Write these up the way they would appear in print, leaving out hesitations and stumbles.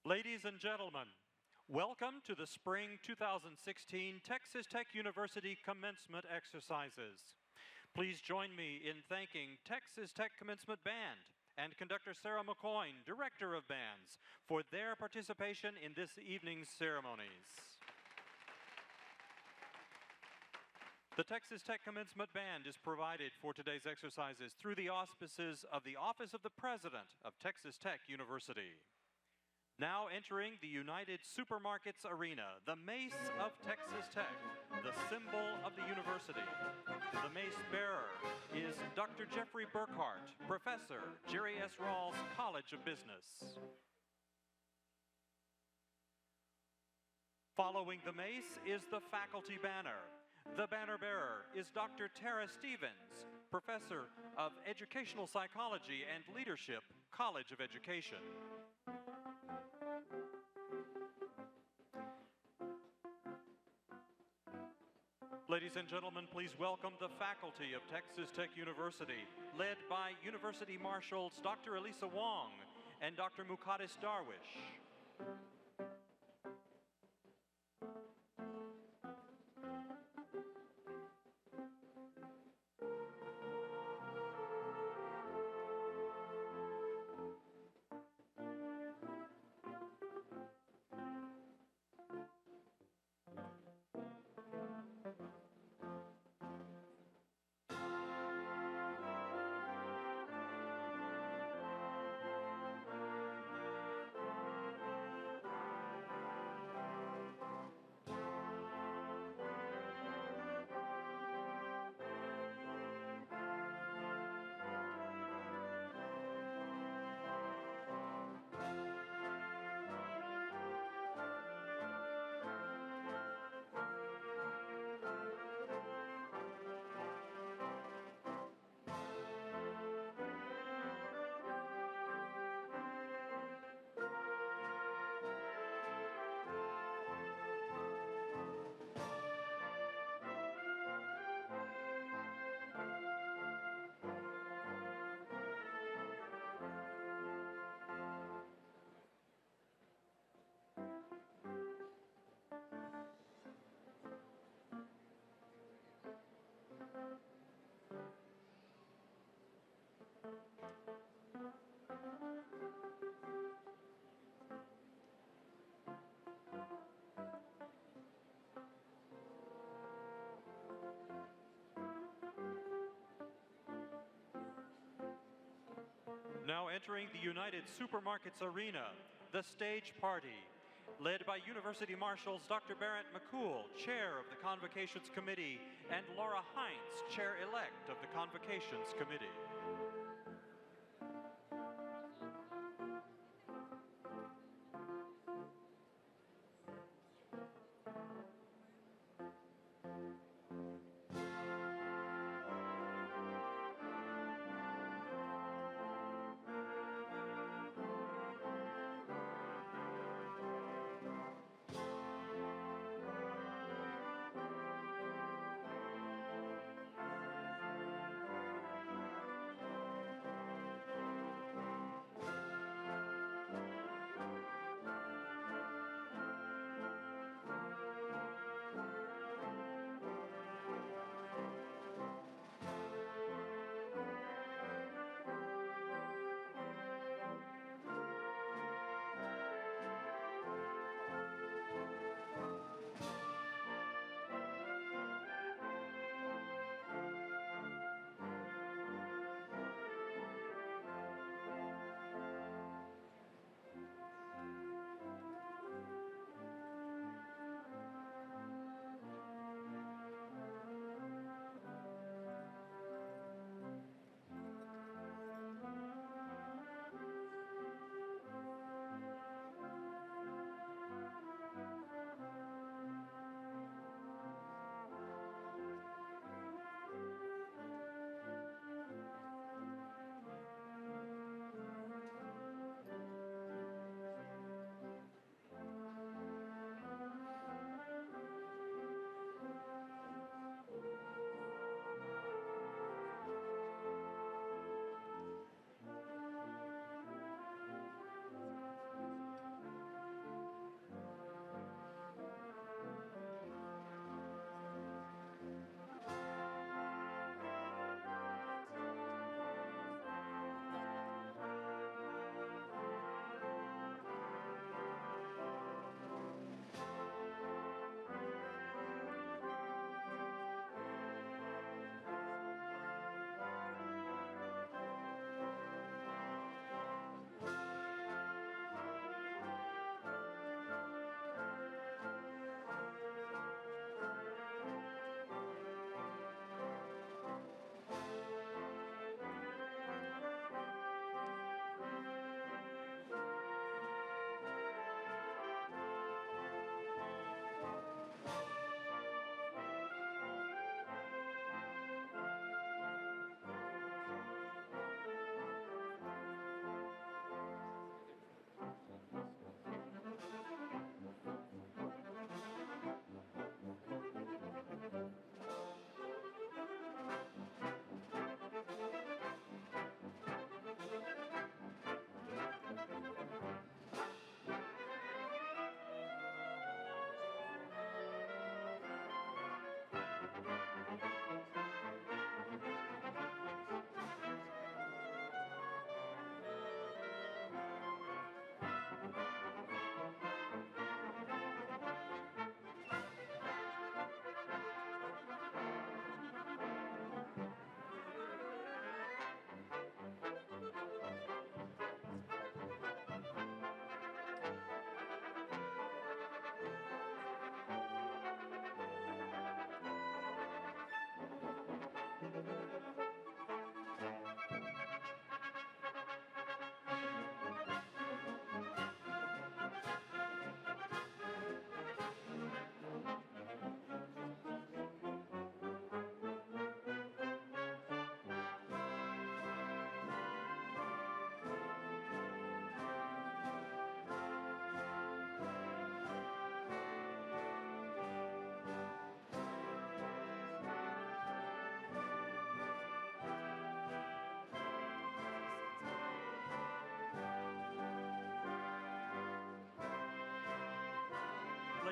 Ladies and gentlemen, welcome to the Spring 2016 Texas Tech University Commencement Exercises. Please join me in thanking Texas Tech Commencement Band and Conductor Sarah McCoyne, Director of Bands, for their participation in this evening's ceremonies. The Texas Tech Commencement Band is provided for today's exercises through the auspices of the Office of the President of Texas Tech University. Now entering the United Supermarkets Arena, the Mace of Texas Tech, the symbol of the university. The mace bearer is Dr. Jeffrey Burkhart, Professor, Jerry S. Rawls College of Business. Following the mace is the faculty banner. The banner bearer is Dr. Tara Stevens, Professor of Educational Psychology and Leadership, College of Education. Ladies and gentlemen, please welcome the faculty of Texas Tech University, led by University Marshals Dr. Elisa Wong and Dr. Muqaddis Darwish. Now entering the United Supermarkets Arena, the stage party, led by University Marshals Dr. Barrett McCool, Chair of the Convocations Committee, and Laura Heinz, Chair-elect of the Convocations Committee.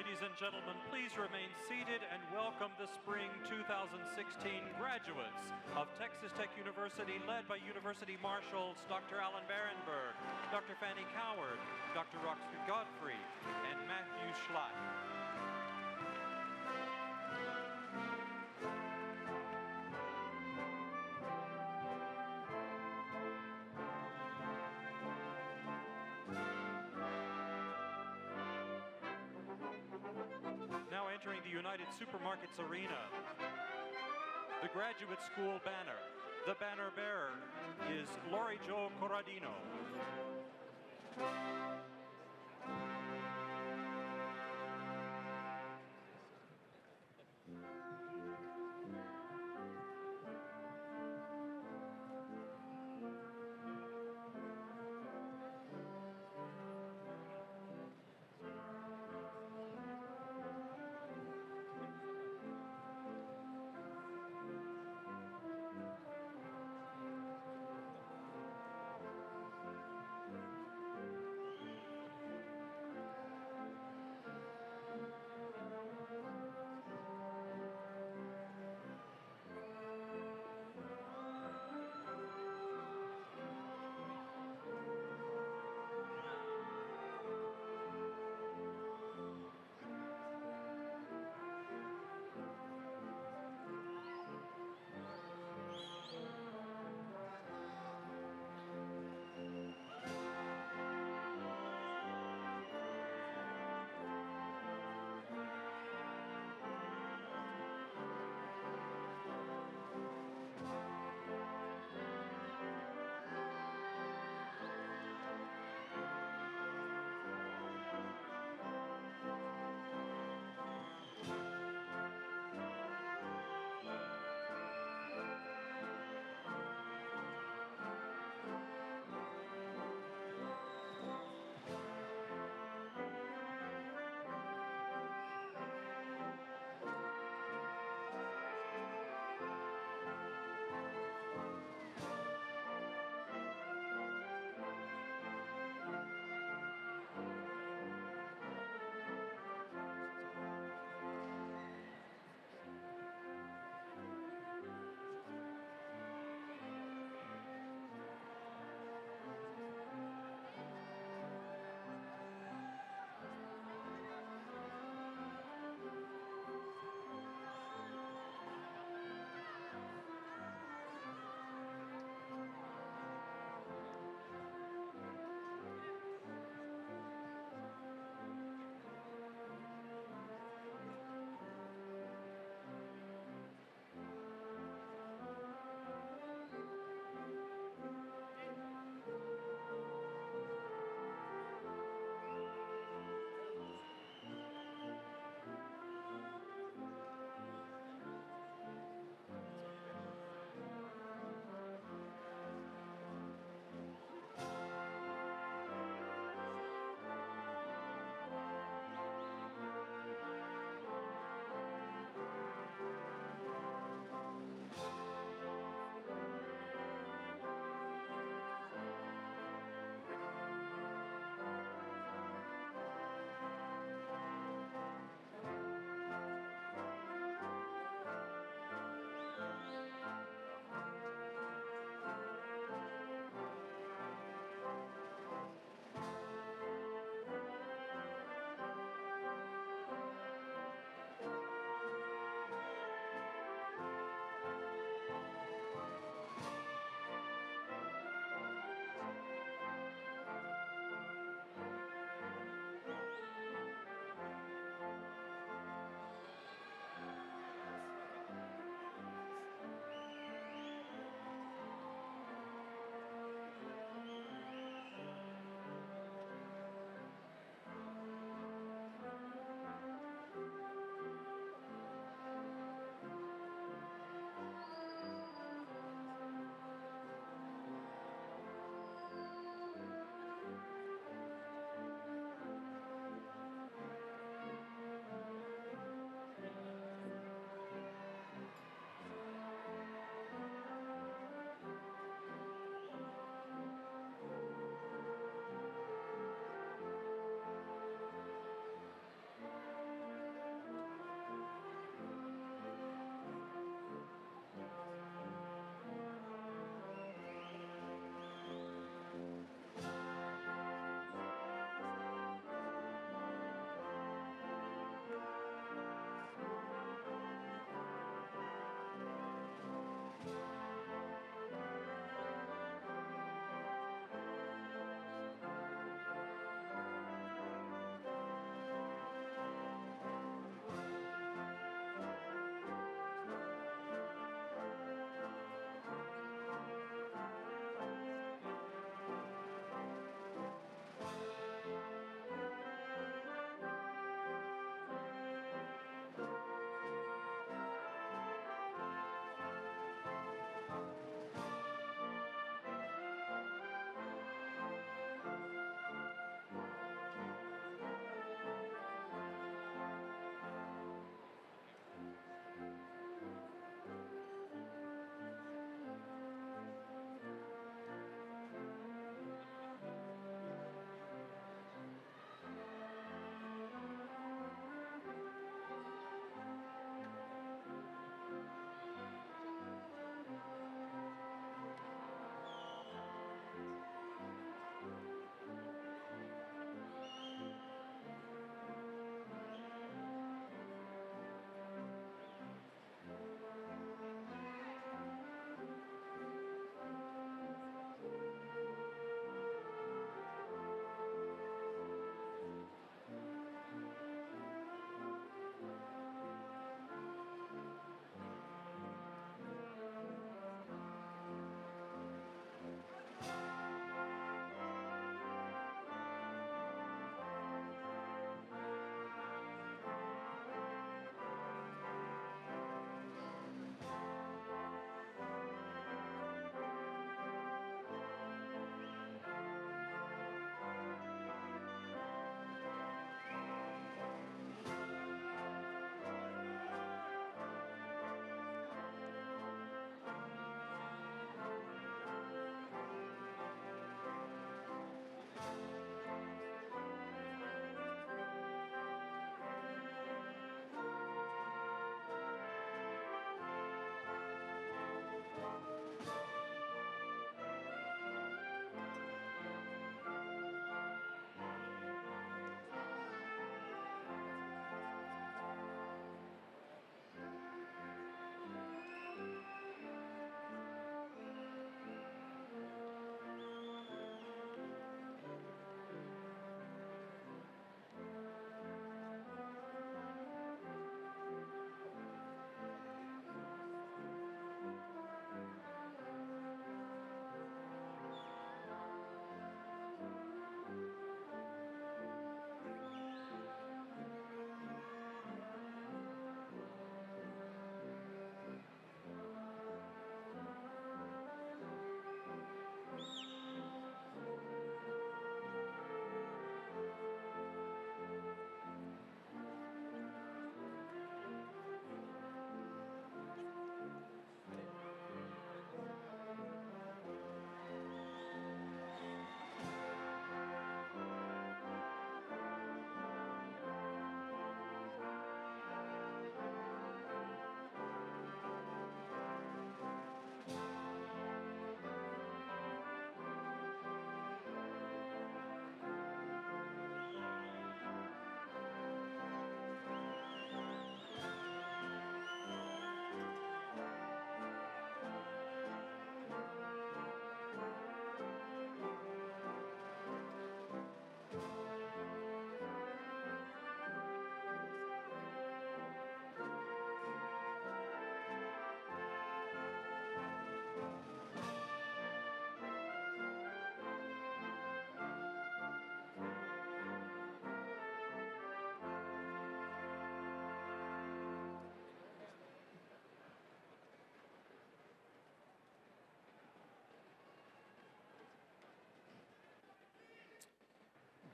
Ladies and gentlemen, please remain seated and welcome the spring 2016 graduates of Texas Tech University, led by University Marshals Dr. Alan Barenberg, Dr. Fanny Coward, Dr. Roxy Godfrey, and Matthew Schlatt. Now entering the United Supermarkets arena, the Graduate School banner. The banner bearer is Lori Jo Corradino.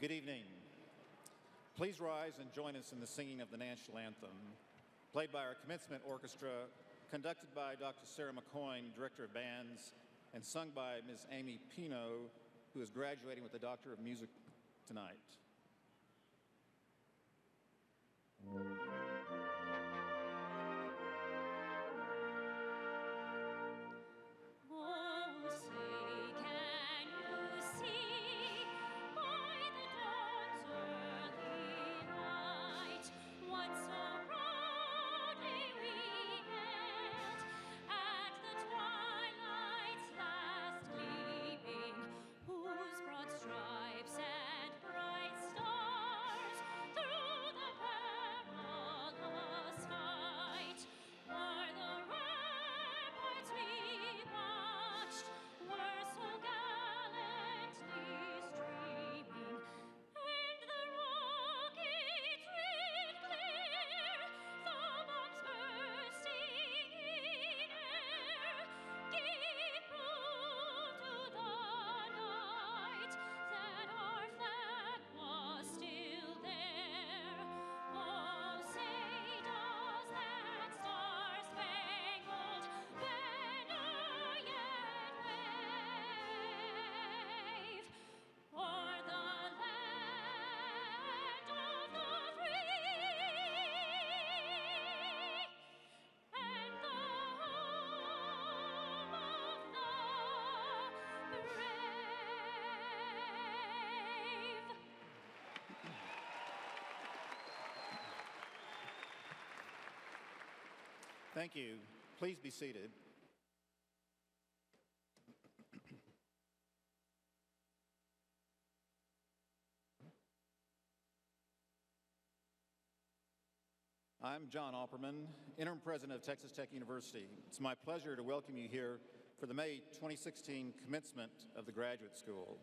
Good evening. Please rise and join us in the singing of the national anthem, played by our commencement orchestra, conducted by Dr. Sarah McCoyne, Director of Bands, and sung by Ms. Amy Pino, who is graduating with the Doctor of Music tonight. Thank you. Please be seated. I'm John Opperman, Interim President of Texas Tech University. It's my pleasure to welcome you here for the May 2016 commencement of the Graduate School.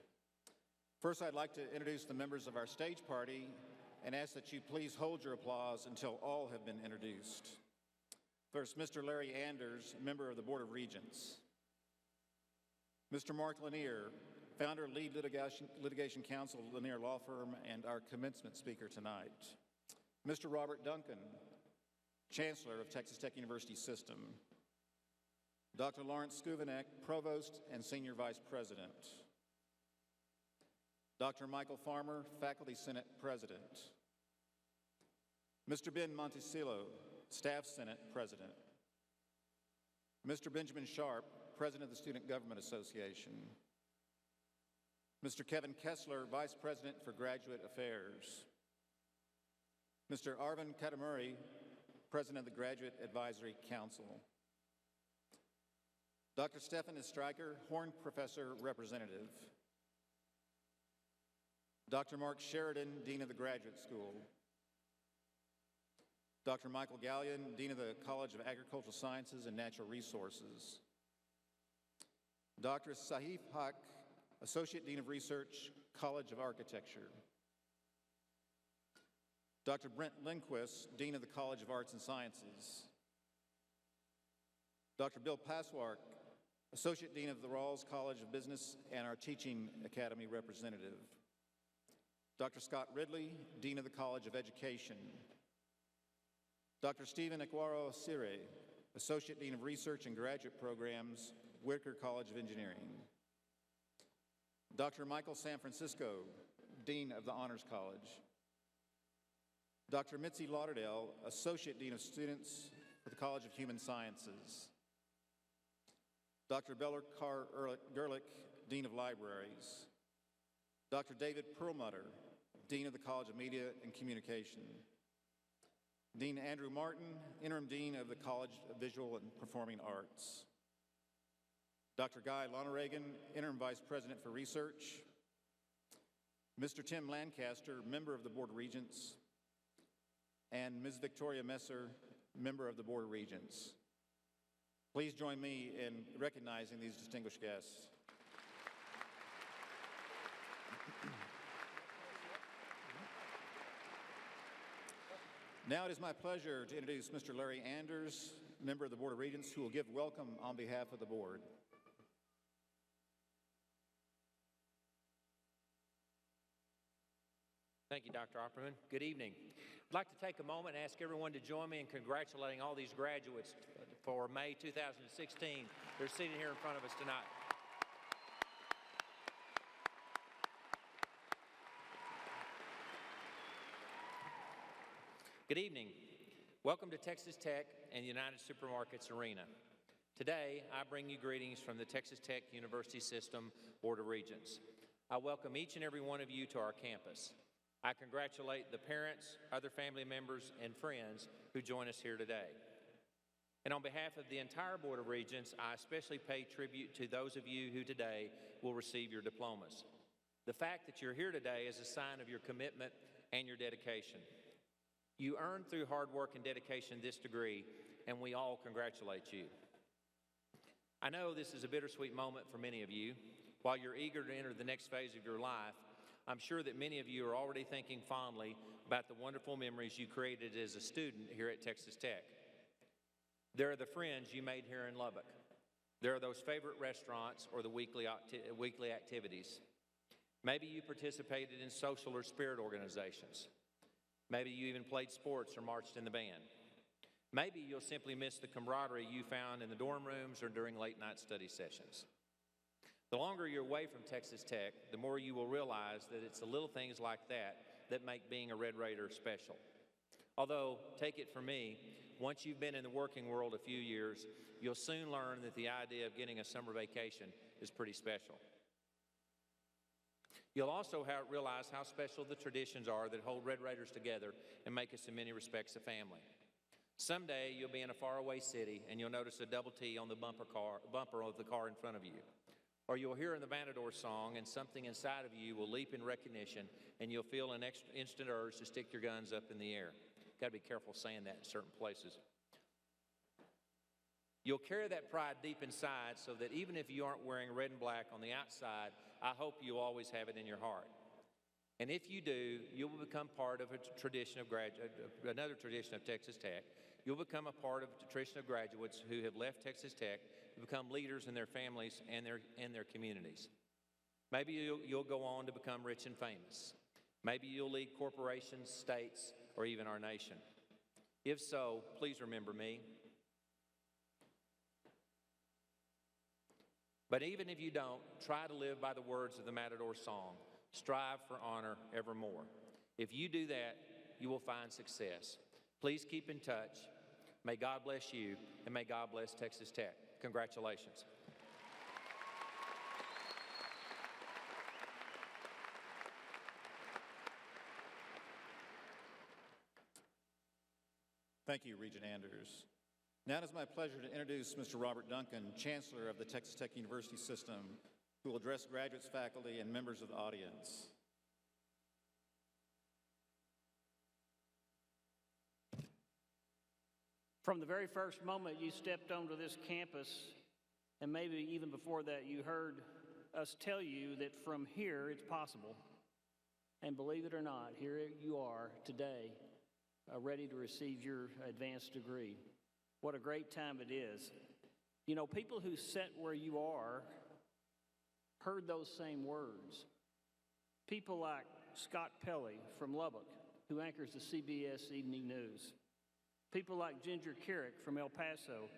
First, I'd like to introduce the members of our stage party and ask that you please hold your applause until all have been introduced. First, Mr. Larry Anders, member of the Board of Regents. Mr. Mark Lanier, founder, lead litigation counsel of Lanier Law Firm, and our commencement speaker tonight. Mr. Robert Duncan, Chancellor of Texas Tech University System. Dr. Lawrence Skuvenek, Provost and Senior Vice President. Dr. Michael Farmer, Faculty Senate President. Mr. Ben Monticello, Staff Senate President. Mr. Benjamin Sharp, President of the Student Government Association. Mr. Kevin Kessler, Vice President for Graduate Affairs. Mr. Arvind Katamuri, President of the Graduate Advisory Council. Dr. Stephan Stryker, Horn Professor Representative. Dr. Mark Sheridan, Dean of the Graduate School. Dr. Michael Gallion, Dean of the College of Agricultural Sciences and Natural Resources. Dr. Sahif Haq, Associate Dean of Research, College of Architecture. Dr. Brent Lindquist, Dean of the College of Arts and Sciences. Dr. Bill Paswark, Associate Dean of the Rawls College of Business and our Teaching Academy representative. Dr. Scott Ridley, Dean of the College of Education. Dr. Stephen Ekwaro Sire, Associate Dean of Research and Graduate Programs, Whitaker College of Engineering. Dr. Michael San Francisco, Dean of the Honors College. Dr. Mitzi Lauderdale, Associate Dean of Students for the College of Human Sciences. Dr. Beller Carr Gerlich, Dean of Libraries. Dr. David Perlmutter, Dean of the College of Media and Communication. Dean Andrew Martin, Interim Dean of the College of Visual and Performing Arts. Dr. Guy Lonergan, Interim Vice President for Research. Mr. Tim Lancaster, Member of the Board of Regents. And Ms. Victoria Messer, Member of the Board of Regents. Please join me in recognizing these distinguished guests. Now it is my pleasure to introduce Mr. Larry Anders, member of the Board of Regents, who will give welcome on behalf of the board. Thank you, Dr. Opperman. Good evening. I'd like to take a moment and ask everyone to join me in congratulating all these graduates for May 2016. They're seated here in front of us tonight. Good evening. Welcome to Texas Tech and United Supermarkets Arena. Today, I bring you greetings from the Texas Tech University System Board of Regents. I welcome each and every one of you to our campus. I congratulate the parents, other family members, and friends who join us here today. And on behalf of the entire Board of Regents, I especially pay tribute to those of you who today will receive your diplomas. The fact that you're here today is a sign of your commitment and your dedication. You earned through hard work and dedication this degree, and we all congratulate you. I know this is a bittersweet moment for many of you. While you're eager to enter the next phase of your life, I'm sure that many of you are already thinking fondly about the wonderful memories you created as a student here at Texas Tech. There are the friends you made here in Lubbock. There are those favorite restaurants or the weekly activities. Maybe you participated in social or spirit organizations. Maybe you even played sports or marched in the band. Maybe you'll simply miss the camaraderie you found in the dorm rooms or during late-night study sessions. The longer you're away from Texas Tech, the more you will realize that it's the little things like that that make being a Red Raider special. Although, take it from me, once you've been in the working world a few years, you'll soon learn that the idea of getting a summer vacation is pretty special. You'll also realize how special the traditions are that hold Red Raiders together and make us in many respects a family. Someday you'll be in a faraway city and you'll notice a double T on the bumper of the car in front of you. Or you'll hear the Matador song and something inside of you will leap in recognition and you'll feel an instant urge to stick your guns up in the air. Got to be careful saying that in certain places. You'll carry that pride deep inside so that even if you aren't wearing red and black on the outside, I hope you always have it in your heart. And if you do, you will become part of another tradition of Texas Tech. You'll become a part of the tradition of graduates who have left Texas Tech to become leaders in their families and their communities. Maybe you'll go on to become rich and famous. Maybe you'll lead corporations, states, or even our nation. If so, please remember me. But even if you don't, try to live by the words of the Matador song, strive for honor evermore. If you do that, you will find success. Please keep in touch. May God bless you, and may God bless Texas Tech. Congratulations. Thank you, Regent Anders. Now it is my pleasure to introduce Mr. Robert Duncan, Chancellor of the Texas Tech University System, who will address graduates, faculty, and members of the audience. From the very first moment you stepped onto this campus, and maybe even before that, you heard us tell you that from here it's possible. And believe it or not, here you are today, ready to receive your advanced degree. What a great time it is. You know, people who sat where you are heard those same words. People like Scott Pelley from Lubbock, who anchors the CBS Evening News. People like Ginger Carrick from El Paso,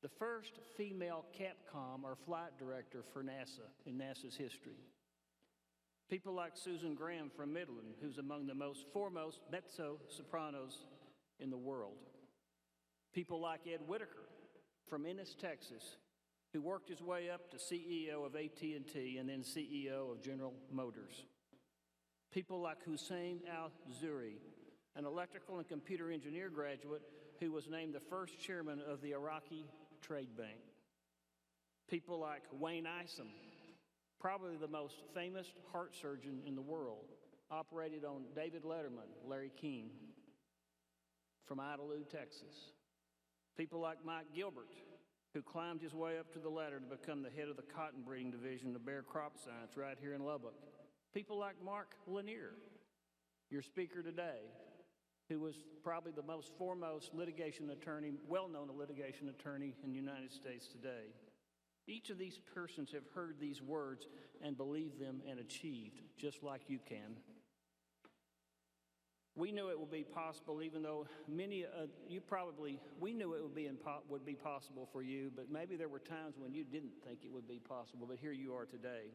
the first female Capcom or flight director for NASA in NASA's history. People like Susan Graham from Midland, who's among the foremost mezzo-sopranos in the world. People like Ed Whitaker from Ennis, Texas, who worked his way up to CEO of AT&T and then CEO of General Motors. People like Hussein Al-Zuri, an electrical and computer engineer graduate who was named the first chairman of the Iraqi Trade Bank. People like Wayne Isom, probably the most famous heart surgeon in the world, operated on David Letterman, Larry King, from Idalou, Texas. People like Mike Gilbert, who climbed his way up to the ladder to become the head of the cotton breeding division of Bayer Crop Science right here in Lubbock. People like Mark Lanier, your speaker today, who was probably the most foremost litigation attorney, well-known litigation attorney in the United States today. Each of these persons have heard these words and believed them and achieved, just like you can. We knew it would be possible, even though we knew it would be possible for you, but maybe there were times when you didn't think it would be possible, but here you are today.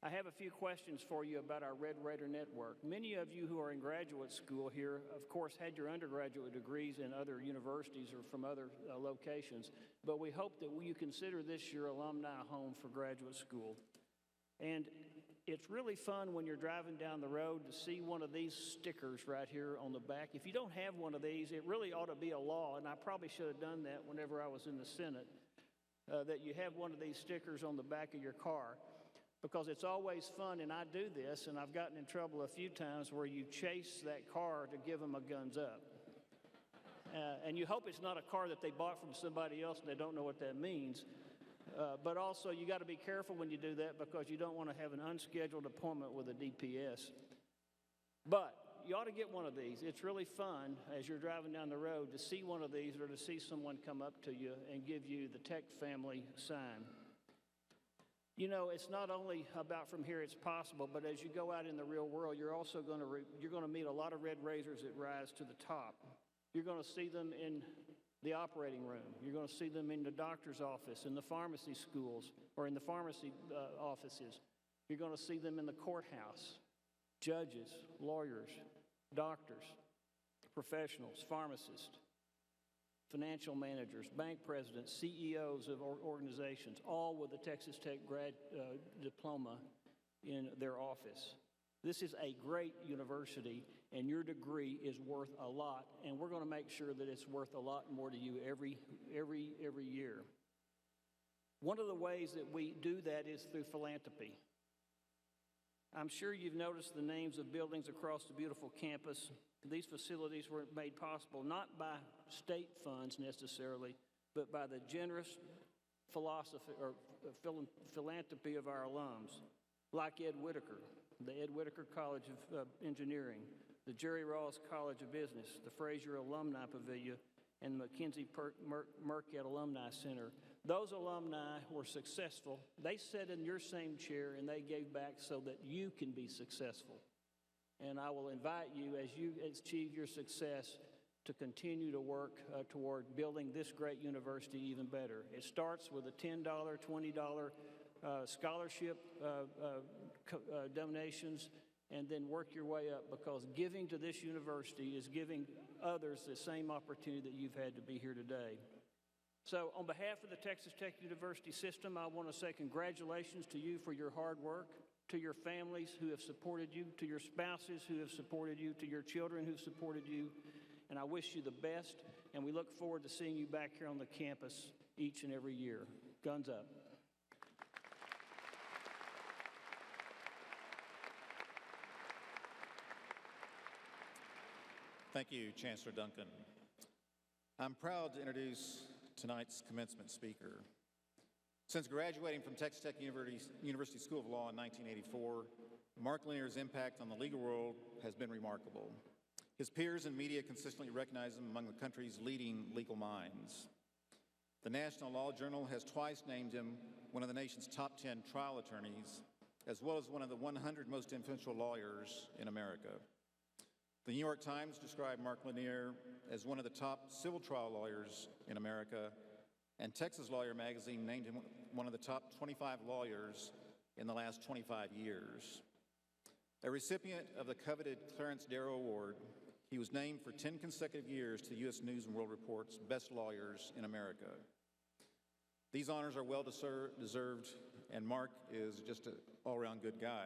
I have a few questions for you about our Red Raider Network. Many of you who are in graduate school here, of course, had your undergraduate degrees in other universities or from other locations, but we hope that you consider this your alumni home for graduate school. And it's really fun when you're driving down the road to see one of these stickers right here on the back. If you don't have one of these, it really ought to be a law, and I probably should have done that whenever I was in the Senate, that you have one of these stickers on the back of your car, because it's always fun, and I do this, and I've gotten in trouble a few times where you chase that car to give them a guns up. And you hope it's not a car that they bought from somebody else and they don't know what that means. But also, you got to be careful when you do that, because you don't want to have an unscheduled appointment with a DPS. But you ought to get one of these. It's really fun as you're driving down the road to see one of these, or to see someone come up to you and give you the Tech family sign. You know, it's not only about from here it's possible, but as you go out in the real world, you're also going to meet a lot of red raisers that rise to the top. You're going to see them in the operating room. You're going to see them in the doctor's office, in the pharmacy schools, or in the pharmacy offices. You're going to see them in the courthouse. Judges, lawyers, doctors, professionals, pharmacists, financial managers, bank presidents, CEOs of organizations, all with a Texas Tech grad diploma in their office. This is a great university, and your degree is worth a lot, and we're going to make sure that it's worth a lot more to you every year. One of the ways that we do that is through philanthropy. I'm sure you've noticed the names of buildings across the beautiful campus. These facilities were made possible not by state funds necessarily, but by the generous philosophy or philanthropy of our alums, like Ed Whitaker, the Ed Whitaker College of Engineering, the Jerry Ross College of Business, the Fraser Alumni Pavilion, and the Mackenzie Marquette Alumni Center. Those alumni were successful. They sat in your same chair and they gave back so that you can be successful. And I will invite you, as you achieve your success, to continue to work toward building this great university even better. It starts with a $10, $20 scholarship donations, and then work your way up, because giving to this university is giving others the same opportunity that you've had to be here today. So on behalf of the Texas Tech University system, I want to say congratulations to you for your hard work, to your families who have supported you, to your spouses who have supported you, to your children who've supported you, and I wish you the best, and we look forward to seeing you back here on the campus each and every year. Guns up. Thank you, Chancellor Duncan. I'm proud to introduce tonight's commencement speaker. Since graduating from Texas Tech University School of Law in 1984, Mark Lanier's impact on the legal world has been remarkable. His peers and media consistently recognize him among the country's leading legal minds. The National Law Journal has twice named him one of the nation's top 10 trial attorneys, as well as one of the 100 most influential lawyers in America. The New York Times described Mark Lanier as one of the top civil trial lawyers in America, and Texas Lawyer magazine named him one of the top 25 lawyers in the last 25 years. A recipient of the coveted Clarence Darrow Award, he was named for 10 consecutive years to the U.S. News & World Report's Best Lawyers in America. These honors are well deserved, and Mark is just an all-around good guy.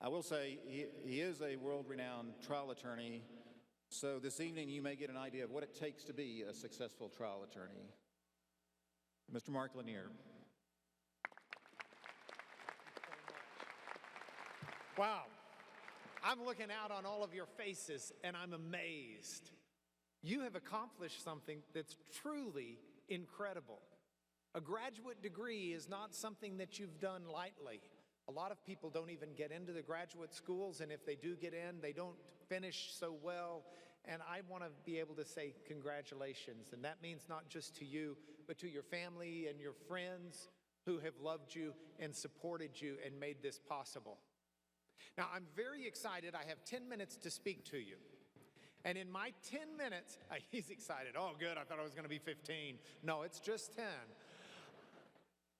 I will say he is a world-renowned trial attorney, so this evening you may get an idea of what it takes to be a successful trial attorney. Mr. Mark Lanier. Wow. I'm looking out on all of your faces and I'm amazed. You have accomplished something that's truly incredible. A graduate degree is not something that you've done lightly. A lot of people don't even get into the graduate schools, and if they do get in, they don't finish so well. And I want to be able to say congratulations. And that means not just to you, but to your family and your friends who have loved you and supported you and made this possible. Now, I'm very excited. I have 10 minutes to speak to you. And in my 10 minutes, he's excited. Oh, good, I thought it was going to be 15. No, it's just 10.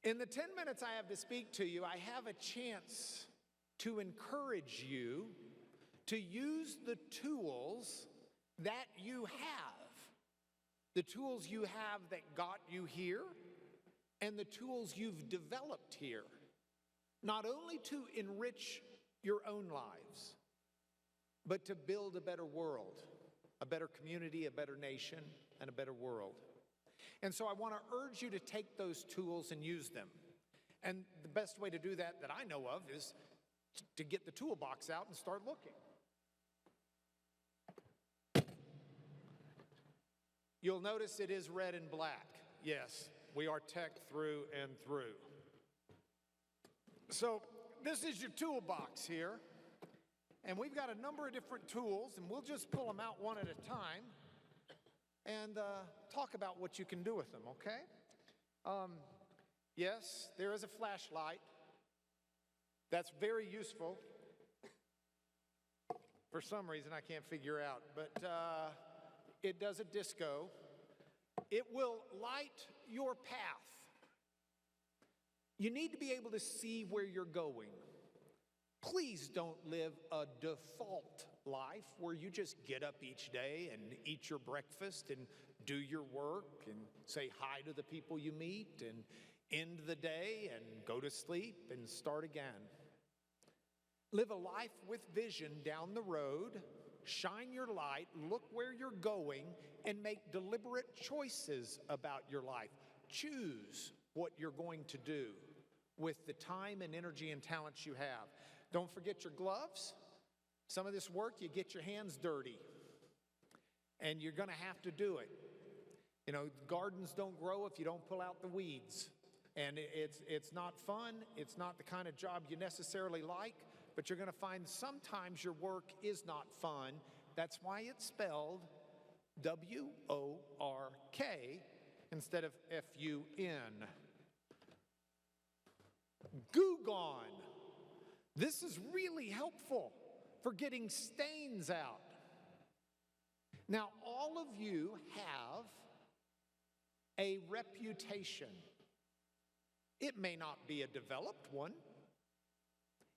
In the 10 minutes I have to speak to you, I have a chance to encourage you to use the tools that you have. The tools you have that got you here, and the tools you've developed here. Not only to enrich your own lives, but to build a better world, a better community, a better nation, and a better world. And so I want to urge you to take those tools and use them. And the best way to do that I know of is to get the toolbox out and start looking. You'll notice it is red and black. Yes, we are tech through and through. So this is your toolbox here. And we've got a number of different tools, and we'll just pull them out one at a time and talk about what you can do with them, okay? Yes, there is a flashlight. That's very useful. For some reason I can't figure out, but it does a disco. It will light your path. You need to be able to see where you're going. Please don't live a default life where you just get up each day and eat your breakfast and do your work and say hi to the people you meet and end the day and go to sleep and start again. Live a life with vision down the road, shine your light, look where you're going, and make deliberate choices about your life. Choose what you're going to do with the time and energy and talents you have. Don't forget your gloves. Some of this work, you get your hands dirty, and you're going to have to do it. You know, gardens don't grow if you don't pull out the weeds. And it's not fun. It's not the kind of job you necessarily like, but you're going to find sometimes your work is not fun. That's why it's spelled W-O-R-K instead of F-U-N. Goo Gone. This is really helpful for getting stains out. Now, all of you have a reputation. It may not be a developed one.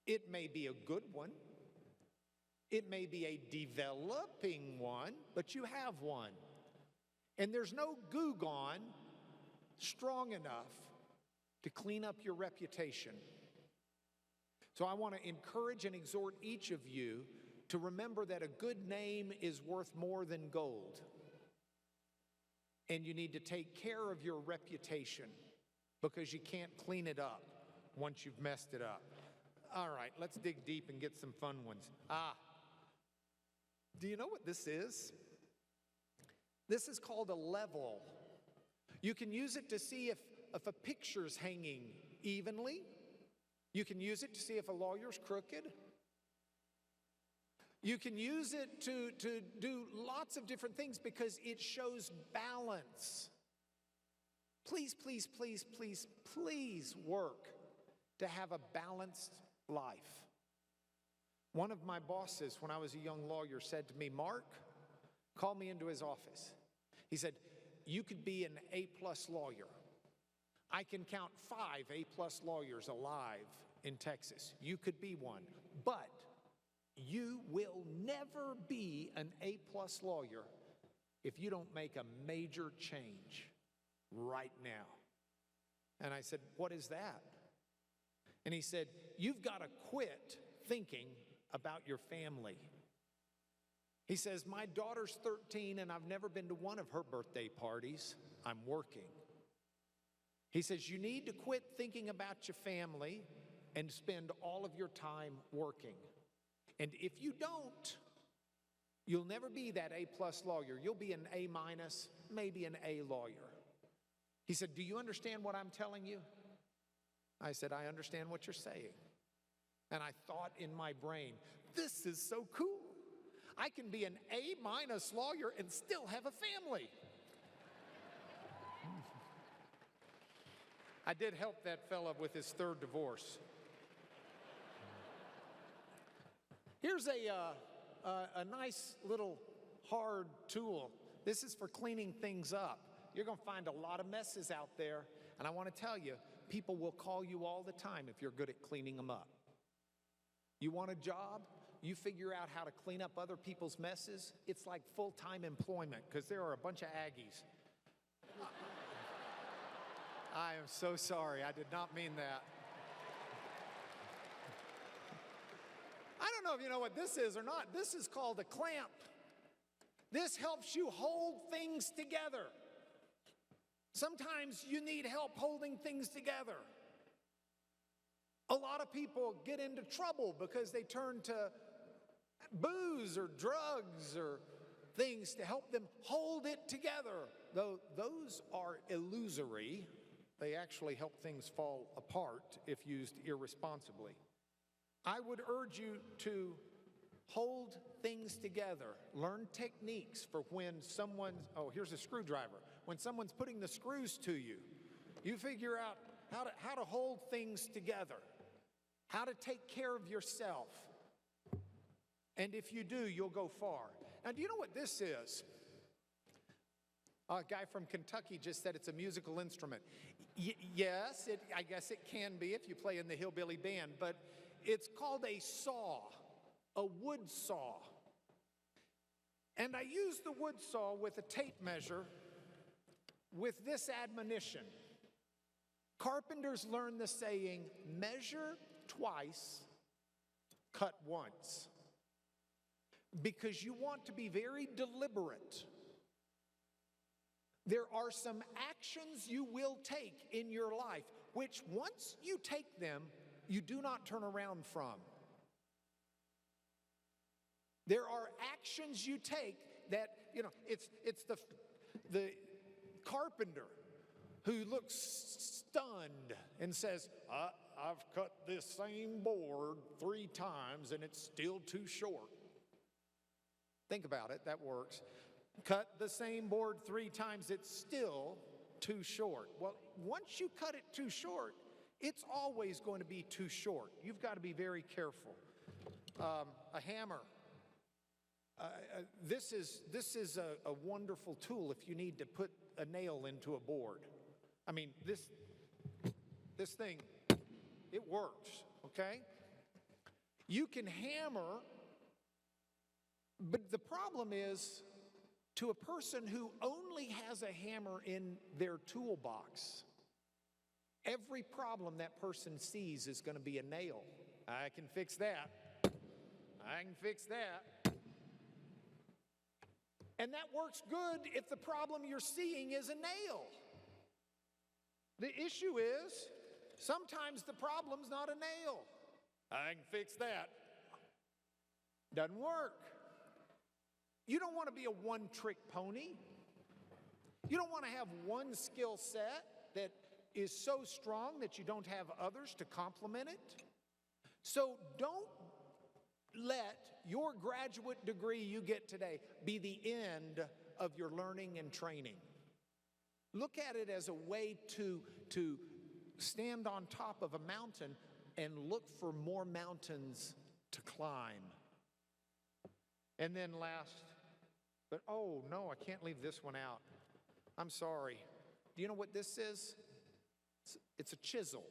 It may be a good one. It may be a developing one, but you have one. And there's no Goo Gone strong enough to clean up your reputation. So I want to encourage and exhort each of you to remember that a good name is worth more than gold. And you need to take care of your reputation because you can't clean it up once you've messed it up. All right, let's dig deep and get some fun ones. Do you know what this is? This is called a level. You can use it to see if a picture's hanging evenly. You can use it to see if a lawyer's crooked. You can use it to do lots of different things because it shows balance. Please, please, please, please, please work to have a balanced life. One of my bosses, when I was a young lawyer, said to me, Mark, call me into his office. He said, you could be an A-plus lawyer. I can count 5 A-plus lawyers alive in Texas. You could be one, but you will never be an A-plus lawyer if you don't make a major change right now. And I said, what is that? And he said, you've got to quit thinking about your family. He says, my daughter's 13 and I've never been to one of her birthday parties. I'm working. He says, you need to quit thinking about your family and spend all of your time working. And if you don't, you'll never be that A-plus lawyer. You'll be an A-minus, maybe an A lawyer. He said, do you understand what I'm telling you? I said, I understand what you're saying. And I thought in my brain, this is so cool. I can be an A-minus lawyer and still have a family. I did help that fella with his 3rd divorce. Here's a nice little hard tool. This is for cleaning things up. You're going to find a lot of messes out there, and I want to tell you, people will call you all the time if you're good at cleaning them up. You want a job? You figure out how to clean up other people's messes? It's like full-time employment, because there are a bunch of Aggies. I am so sorry. I did not mean that. I don't know if you know what this is or not. This is called a clamp. This helps you hold things together. Sometimes you need help holding things together. A lot of people get into trouble because they turn to booze or drugs or things to help them hold it together. Though those are illusory, they actually help things fall apart if used irresponsibly. I would urge you to hold things together. Learn techniques for when someone's, oh, here's a screwdriver. When someone's putting the screws to you, you figure out how to hold things together, how to take care of yourself. And if you do, you'll go far. Now, do you know what this is? A guy from Kentucky just said it's a musical instrument. Yes, I guess it can be if you play in the hillbilly band, but it's called a saw, a wood saw. And I use the wood saw with a tape measure with this admonition. Carpenters learn the saying, measure twice, cut once. Because you want to be very deliberate. There are some actions you will take in your life, which once you take them, you do not turn around from. There are actions you take that, you know, it's the carpenter who looks stunned and says, I've cut this same board 3 times and it's still too short. Think about it, that works. Cut the same board 3 times, it's still too short. Well, once you cut it too short, it's always going to be too short. You've got to be very careful. A hammer. This is a wonderful tool if you need to put a nail into a board. I mean, this thing, it works, okay? You can hammer, but the problem is, to a person who only has a hammer in their toolbox, every problem that person sees is going to be a nail. I can fix that. I can fix that. And that works good if the problem you're seeing is a nail. The issue is, sometimes the problem's not a nail. I can fix that. Doesn't work. You don't want to be a one-trick pony. You don't want to have one skill set that is so strong that you don't have others to complement it. So don't let your graduate degree you get today be the end of your learning and training. Look at it as a way to stand on top of a mountain and look for more mountains to climb. And then last, but oh no, I can't leave this one out. I'm sorry. Do you know what this is? It's a chisel.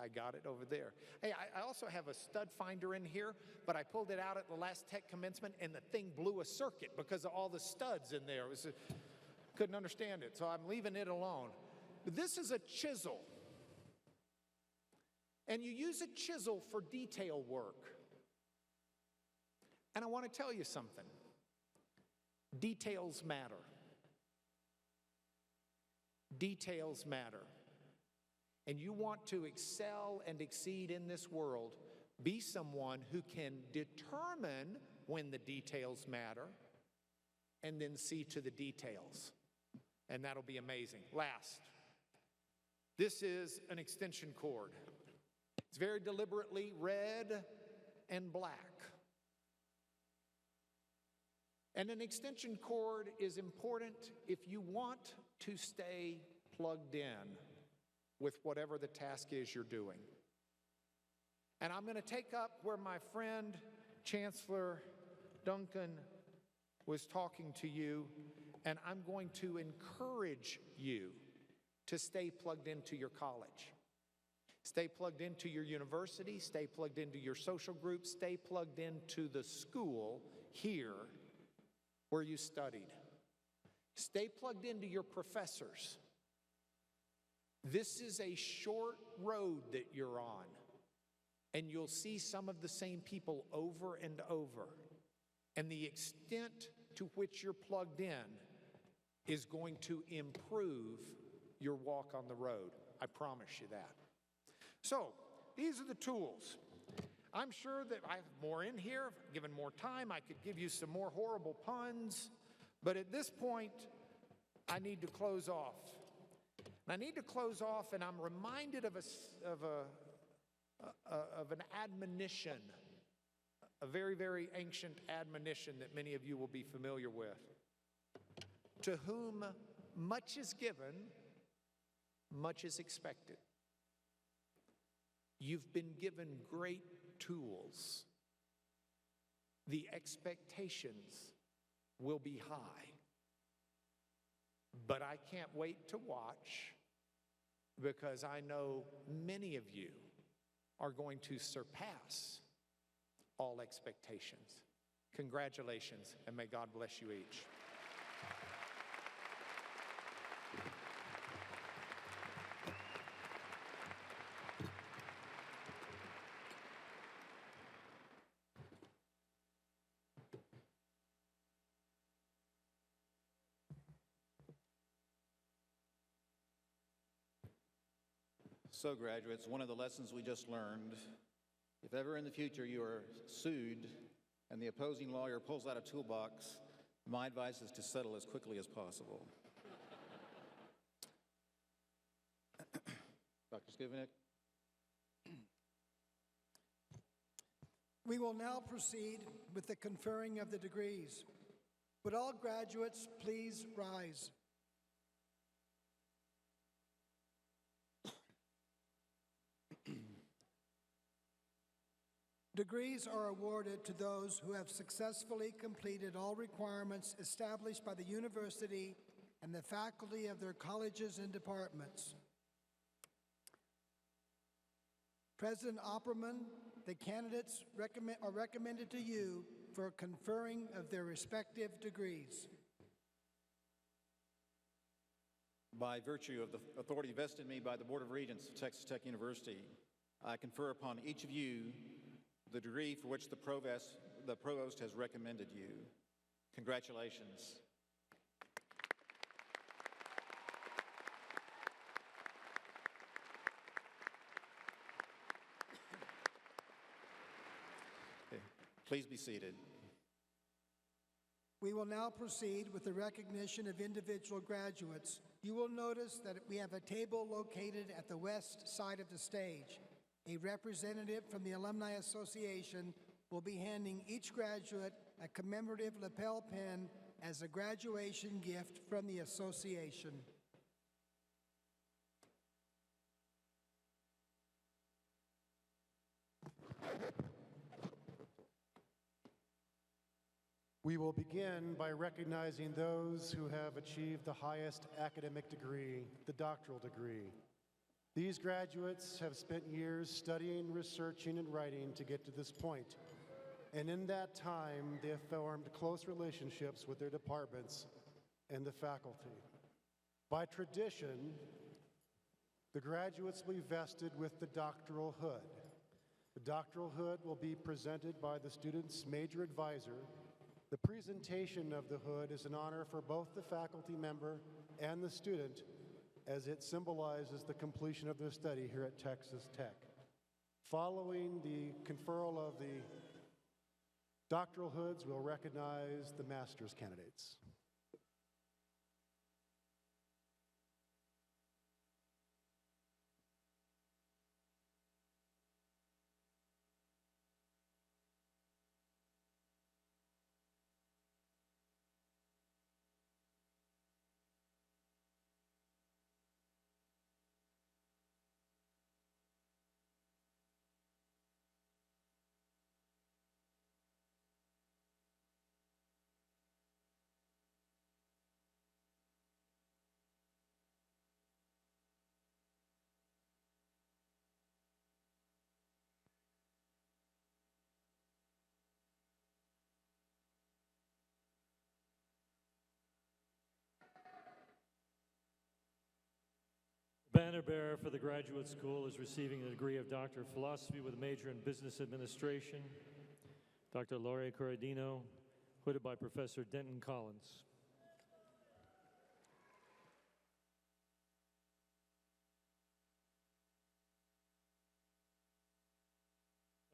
I got it over there. Hey, I also have a stud finder in here, but I pulled it out at the last tech commencement and the thing blew a circuit because of all the studs in there. Couldn't understand it, so I'm leaving it alone. But this is a chisel. And you use a chisel for detail work. And I want to tell you something. Details matter. Details matter. And you want to excel and exceed in this world, be someone who can determine when the details matter and then see to the details. And that'll be amazing. Last, this is an extension cord. It's very deliberately red and black. And an extension cord is important if you want to stay plugged in with whatever the task is you're doing. And I'm going to take up where my friend Chancellor Duncan was talking to you, and I'm going to encourage you to stay plugged into your college. Stay plugged into your university, stay plugged into your social group, stay plugged into the school here where you studied. Stay plugged into your professors. This is a short road that you're on, and you'll see some of the same people over and over. And the extent to which you're plugged in is going to improve your walk on the road. I promise you that. So, these are the tools. I'm sure that I have more in here. Given more time, I could give you some more horrible puns. But at this point, I need to close off. And I need to close off, and I'm reminded of an admonition, a very, very ancient admonition that many of you will be familiar with. To whom much is given, much is expected. You've been given great tools. The expectations will be high. But I can't wait to watch, because I know many of you are going to surpass all expectations. Congratulations, and may God bless you each. So, graduates, one of the lessons we just learned, if ever in the future you are sued and the opposing lawyer pulls out a toolbox, my advice is to settle as quickly as possible. Dr. Skivenick? We will now proceed with the conferring of the degrees. Would all graduates please rise? Degrees are awarded to those who have successfully completed all requirements established by the university and the faculty of their colleges and departments. President Opperman, the candidates are recommended to you for conferring of their respective degrees. By virtue of the authority vested in me by the Board of Regents of Texas Tech University, I confer upon each of you the degree for which the provost has recommended you. Congratulations. Okay. Please be seated. We will now proceed with the recognition of individual graduates. You will notice that we have a table located at the west side of the stage. A representative from the Alumni Association will be handing each graduate a commemorative lapel pin as a graduation gift from the association. We will begin by recognizing those who have achieved the highest academic degree, the doctoral degree. These graduates have spent years studying, researching, and writing to get to this point. And in that time, they have formed close relationships with their departments and the faculty. By tradition, the graduates will be vested with the doctoral hood. The doctoral hood will be presented by the student's major advisor. The presentation of the hood is an honor for both the faculty member and the student, as it symbolizes the completion of their study here at Texas Tech. Following the conferral of the doctoral hoods, we'll recognize the master's candidates. banner bearer for the graduate school is receiving the degree of Doctor of Philosophy with a major in Business Administration, Dr. Laurie Corradino, hooded by Professor Denton Collins.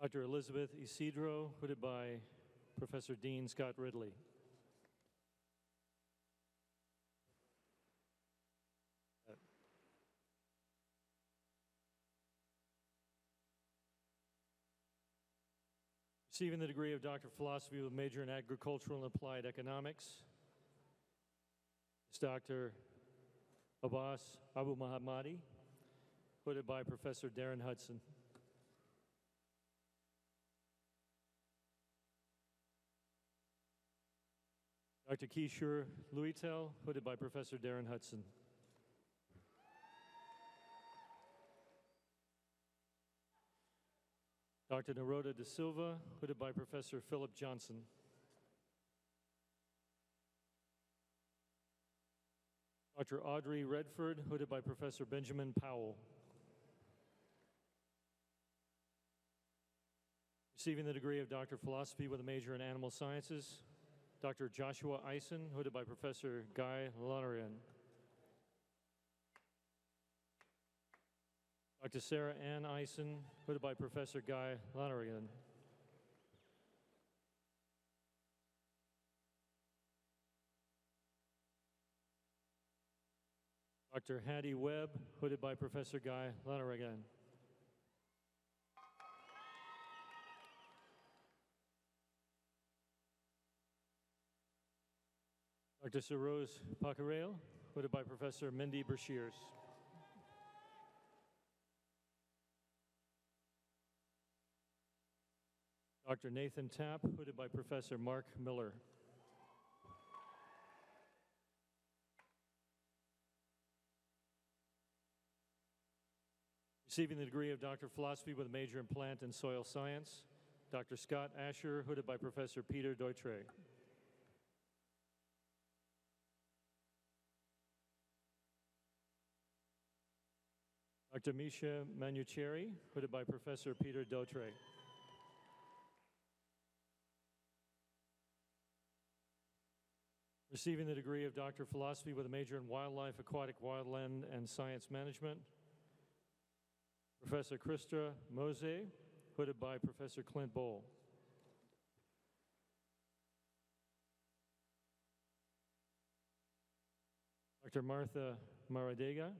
Dr. Elizabeth Isidro, hooded by Professor Dean Scott Ridley. Receiving the degree of Doctor of Philosophy with a major in Agricultural and Applied Economics is Dr. Abbas Abu Mahamadi, hooded by Professor Darren Hudson. Dr. Kishore Luitel, hooded by Professor Darren Hudson. Dr. Naroda da Silva, hooded by Professor Philip Johnson. Dr. Audrey Redford, hooded by Professor Benjamin Powell. Receiving the degree of Doctor of Philosophy with a major in Animal Sciences, Dr. Joshua Eisen, hooded by Professor Guy Lonergan. Dr. Sarah Ann Eisen, hooded by Professor Guy Lonergan. Dr. Hattie Webb, hooded by Professor Guy Lonergan. Dr. Saroz Pacarail, hooded by Professor Mindy Bershears. Dr. Nathan Tapp, hooded by Professor Mark Miller. Receiving the degree of Doctor of Philosophy with a major in Plant and Soil Science, Dr. Scott Asher, hooded by Professor Peter Deutre. Dr. Misha Manucheri, hooded by Professor Peter Dautre. Receiving the degree of Doctor of Philosophy with a major in Wildlife, Aquatic Wildland, and Science Management, Professor Krista Mose, hooded by Professor Clint Bowl. Dr. Martha Maradega,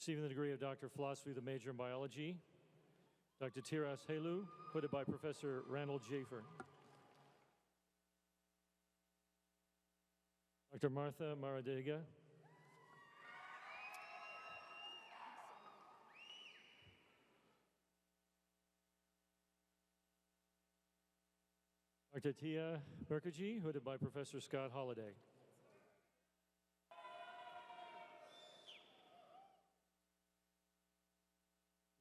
receiving the degree of Doctor of Philosophy with a major in Biology, Dr. Tiras Helu, hooded by Professor Randall Jafer. Dr. Martha Maradega. Dr. Tia Mukherjee, hooded by Professor Scott Holliday.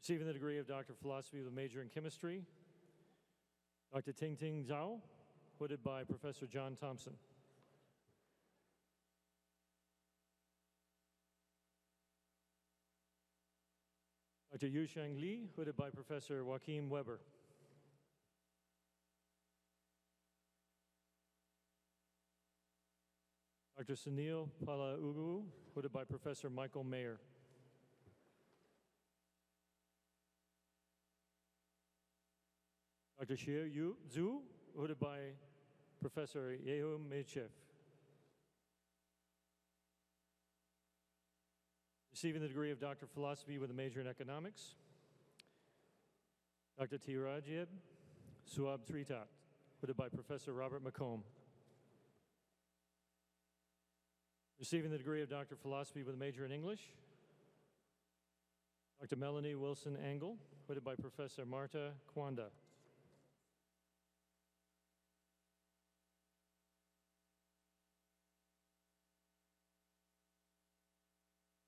Receiving the degree of Doctor of Philosophy with a major in Chemistry, Dr. Ting Ting Zhao, hooded by Professor John Thompson. Dr. Yusheng Li, hooded by Professor Joachim Weber. Dr. Sunil Palaugu, hooded by Professor Michael Mayer. Dr. Xie Yu Zhu, hooded by Professor Yehu Mechev. Receiving the degree of Doctor of Philosophy with a major in Economics, Dr. Tirajib Suab Tritat, hooded by Professor Robert McComb. Receiving the degree of Doctor of Philosophy with a major in English, Dr. Melanie Wilson Angle, hooded by Professor Marta Kwanda.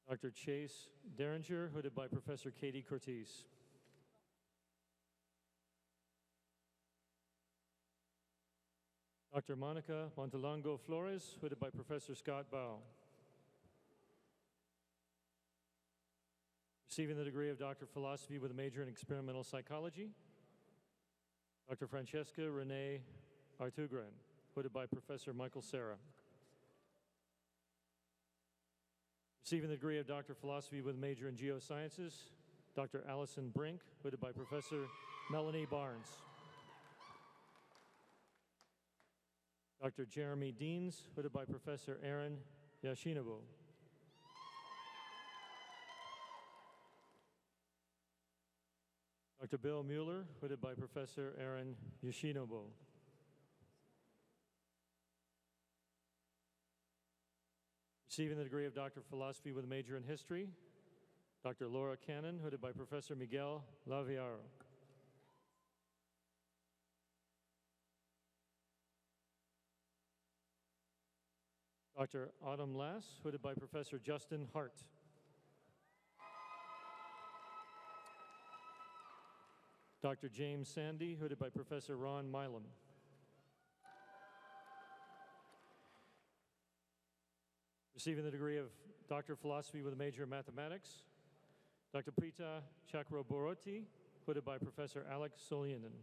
Dr. Chase Derringer, hooded by Professor Katie Cortese. Dr. Monica Montalongo Flores, hooded by Professor Scott Bow. Receiving the degree of Doctor of Philosophy with a major in Experimental Psychology, Dr. Francesca Renee Artugran, hooded by Professor Michael Serra. Receiving the degree of Doctor of Philosophy with a major in Geosciences, Dr. Allison Brink, hooded by Professor Melanie Barnes. Dr. Jeremy Deans, hooded by Professor Aaron Yashinobu. Dr. Bill Mueller, hooded by Professor Aaron Yoshinobu. Receiving the degree of Doctor of Philosophy with a major in History, Dr. Laura Cannon, hooded by Professor Miguel Laviaro. Dr. Autumn Lass, hooded by Professor Justin Hart. Dr. James Sandy, hooded by Professor Ron Milam. Receiving the degree of Doctor of Philosophy with a major in Mathematics, Dr. Prita Chakraborty, hooded by Professor Alex Solianen.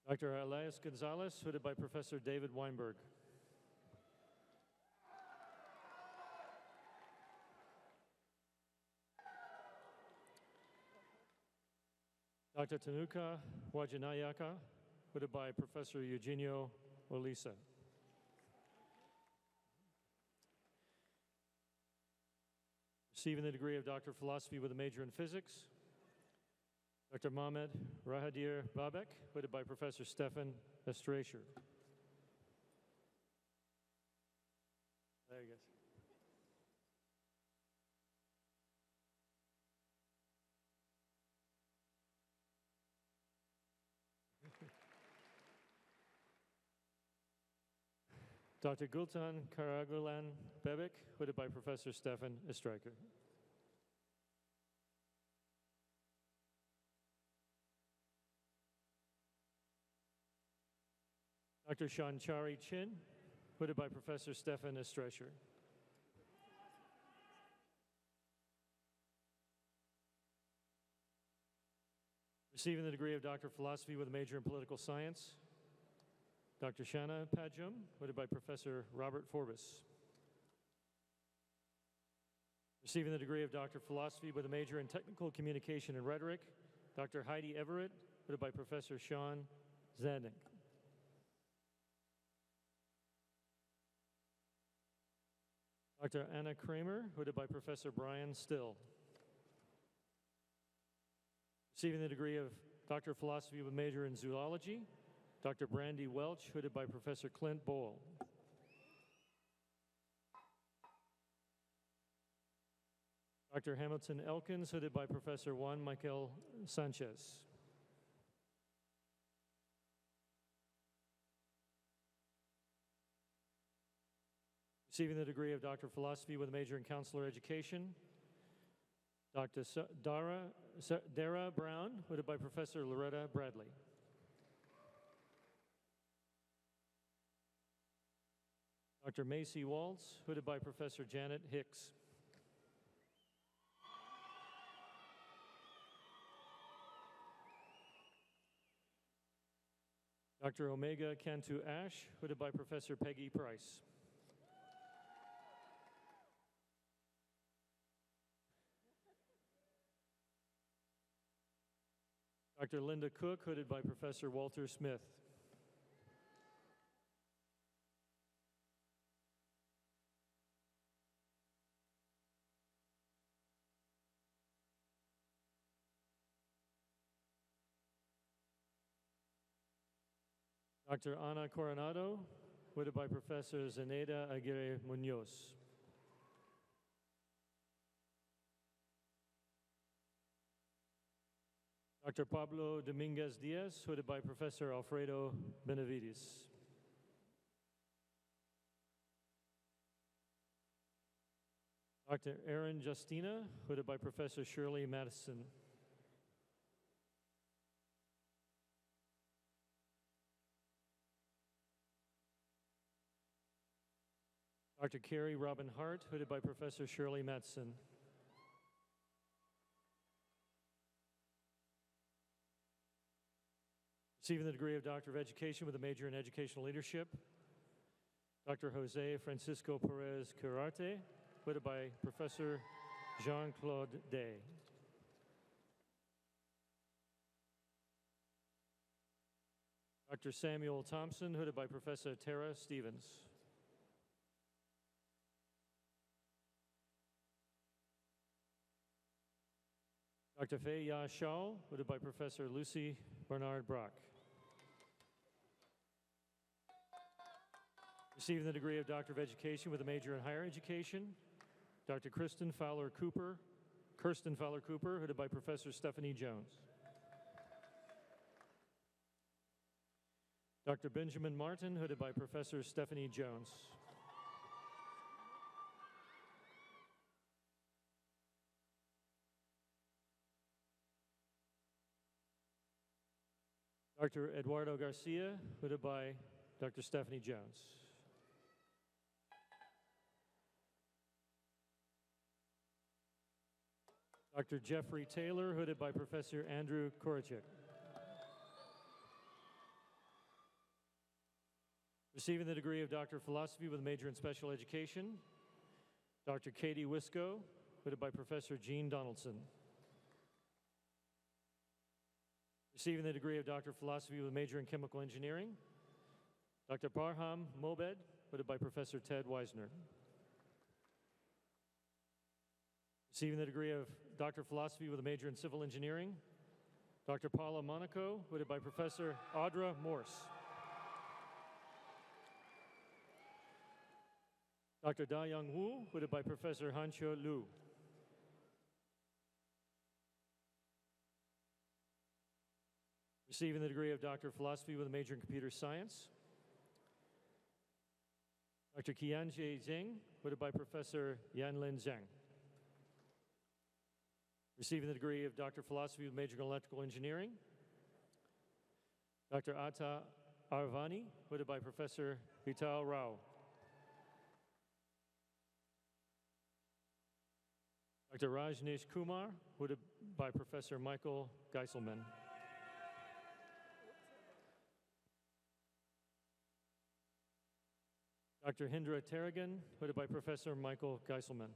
Dr. Elias Gonzalez, hooded by Professor David Weinberg. Dr. Tanuka Wajanayaka, hooded by Professor Eugenio Olisa. Receiving the degree of Doctor of Philosophy with a major in Physics, Dr. Mohamed Rahadir Babek, hooded by Professor Stefan Estracher. There you go. Dr. Gultan Karagulan Bebek, hooded by Professor Stefan Estreicher. Dr. Shanchari Chin, hooded by Professor Stefan Estreicher. Receiving the degree of Doctor of Philosophy with a major in Political Science, Dr. Shanna Pajum, hooded by Professor Robert Forbes. Receiving the degree of Doctor of Philosophy with a major in Technical Communication and Rhetoric, Dr. Heidi Everett, hooded by Professor Sean Zadig. Dr. Anna Kramer, hooded by Professor Brian Still. Receiving the degree of Doctor of Philosophy with a major in Zoology, Dr. Brandy Welch, hooded by Professor Clint Boyle. Dr. Hamilton Elkins, hooded by Professor Juan Michael Sanchez. Receiving the degree of Doctor of Philosophy with a major in Counselor Education, Dr. Dara Brown, hooded by Professor Loretta Bradley. Dr. Macy Waltz, hooded by Professor Janet Hicks. Dr. Omega Cantu Ash, hooded by Professor Peggy Price. Dr. Linda Cook, hooded by Professor Walter Smith. Dr. Ana Coronado, hooded by Professor Zenaida Aguirre Munoz. Dr. Pablo Dominguez Diaz, hooded by Professor Alfredo Benavides. Dr. Erin Justina, hooded by Professor Shirley Madison. Dr. Carrie Robin Hart, hooded by Professor Shirley Madsen. Receiving the degree of Doctor of Education with a major in Educational Leadership, Dr. Jose Francisco Perez Curarte, hooded by Professor Jean-Claude Day. Dr. Samuel Thompson, hooded by Professor Tara Stevens. Dr. Fei Ya Shao, hooded by Professor Lucy Bernard Brock. Receiving the degree of Doctor of Education with a major in Higher Education, Dr. Kirsten Fowler Cooper, hooded by Professor Stephanie Jones. Dr. Benjamin Martin, hooded by Professor Stephanie Jones. Dr. Eduardo Garcia, hooded by Dr. Stephanie Jones. Dr. Jeffrey Taylor, hooded by Professor Andrew Korachik. Receiving the degree of Doctor of Philosophy with a major in Special Education, Dr. Katie Wisco, hooded by Professor Jean Donaldson. Receiving the degree of Doctor of Philosophy with a major in Chemical Engineering, Dr. Parham Mobed, hooded by Professor Ted Weisner. Receiving the degree of Doctor of Philosophy with a major in Civil Engineering, Dr. Paula Monaco, hooded by Professor Audra Morse. Dr. Da Young Wu, hooded by Professor Hancho Liu. Receiving the degree of Doctor of Philosophy with a major in Computer Science, Dr. Qianjie Zheng, hooded by Professor Yanlin Zhang. Receiving the degree of Doctor of Philosophy with a major in Electrical Engineering, Dr. Atta Arvani, hooded by Professor Vital Rao. Dr. Rajneesh Kumar, hooded by Professor Michael Geiselman. Dr. Hindra Terragan, hooded by Professor Michael Geiselman.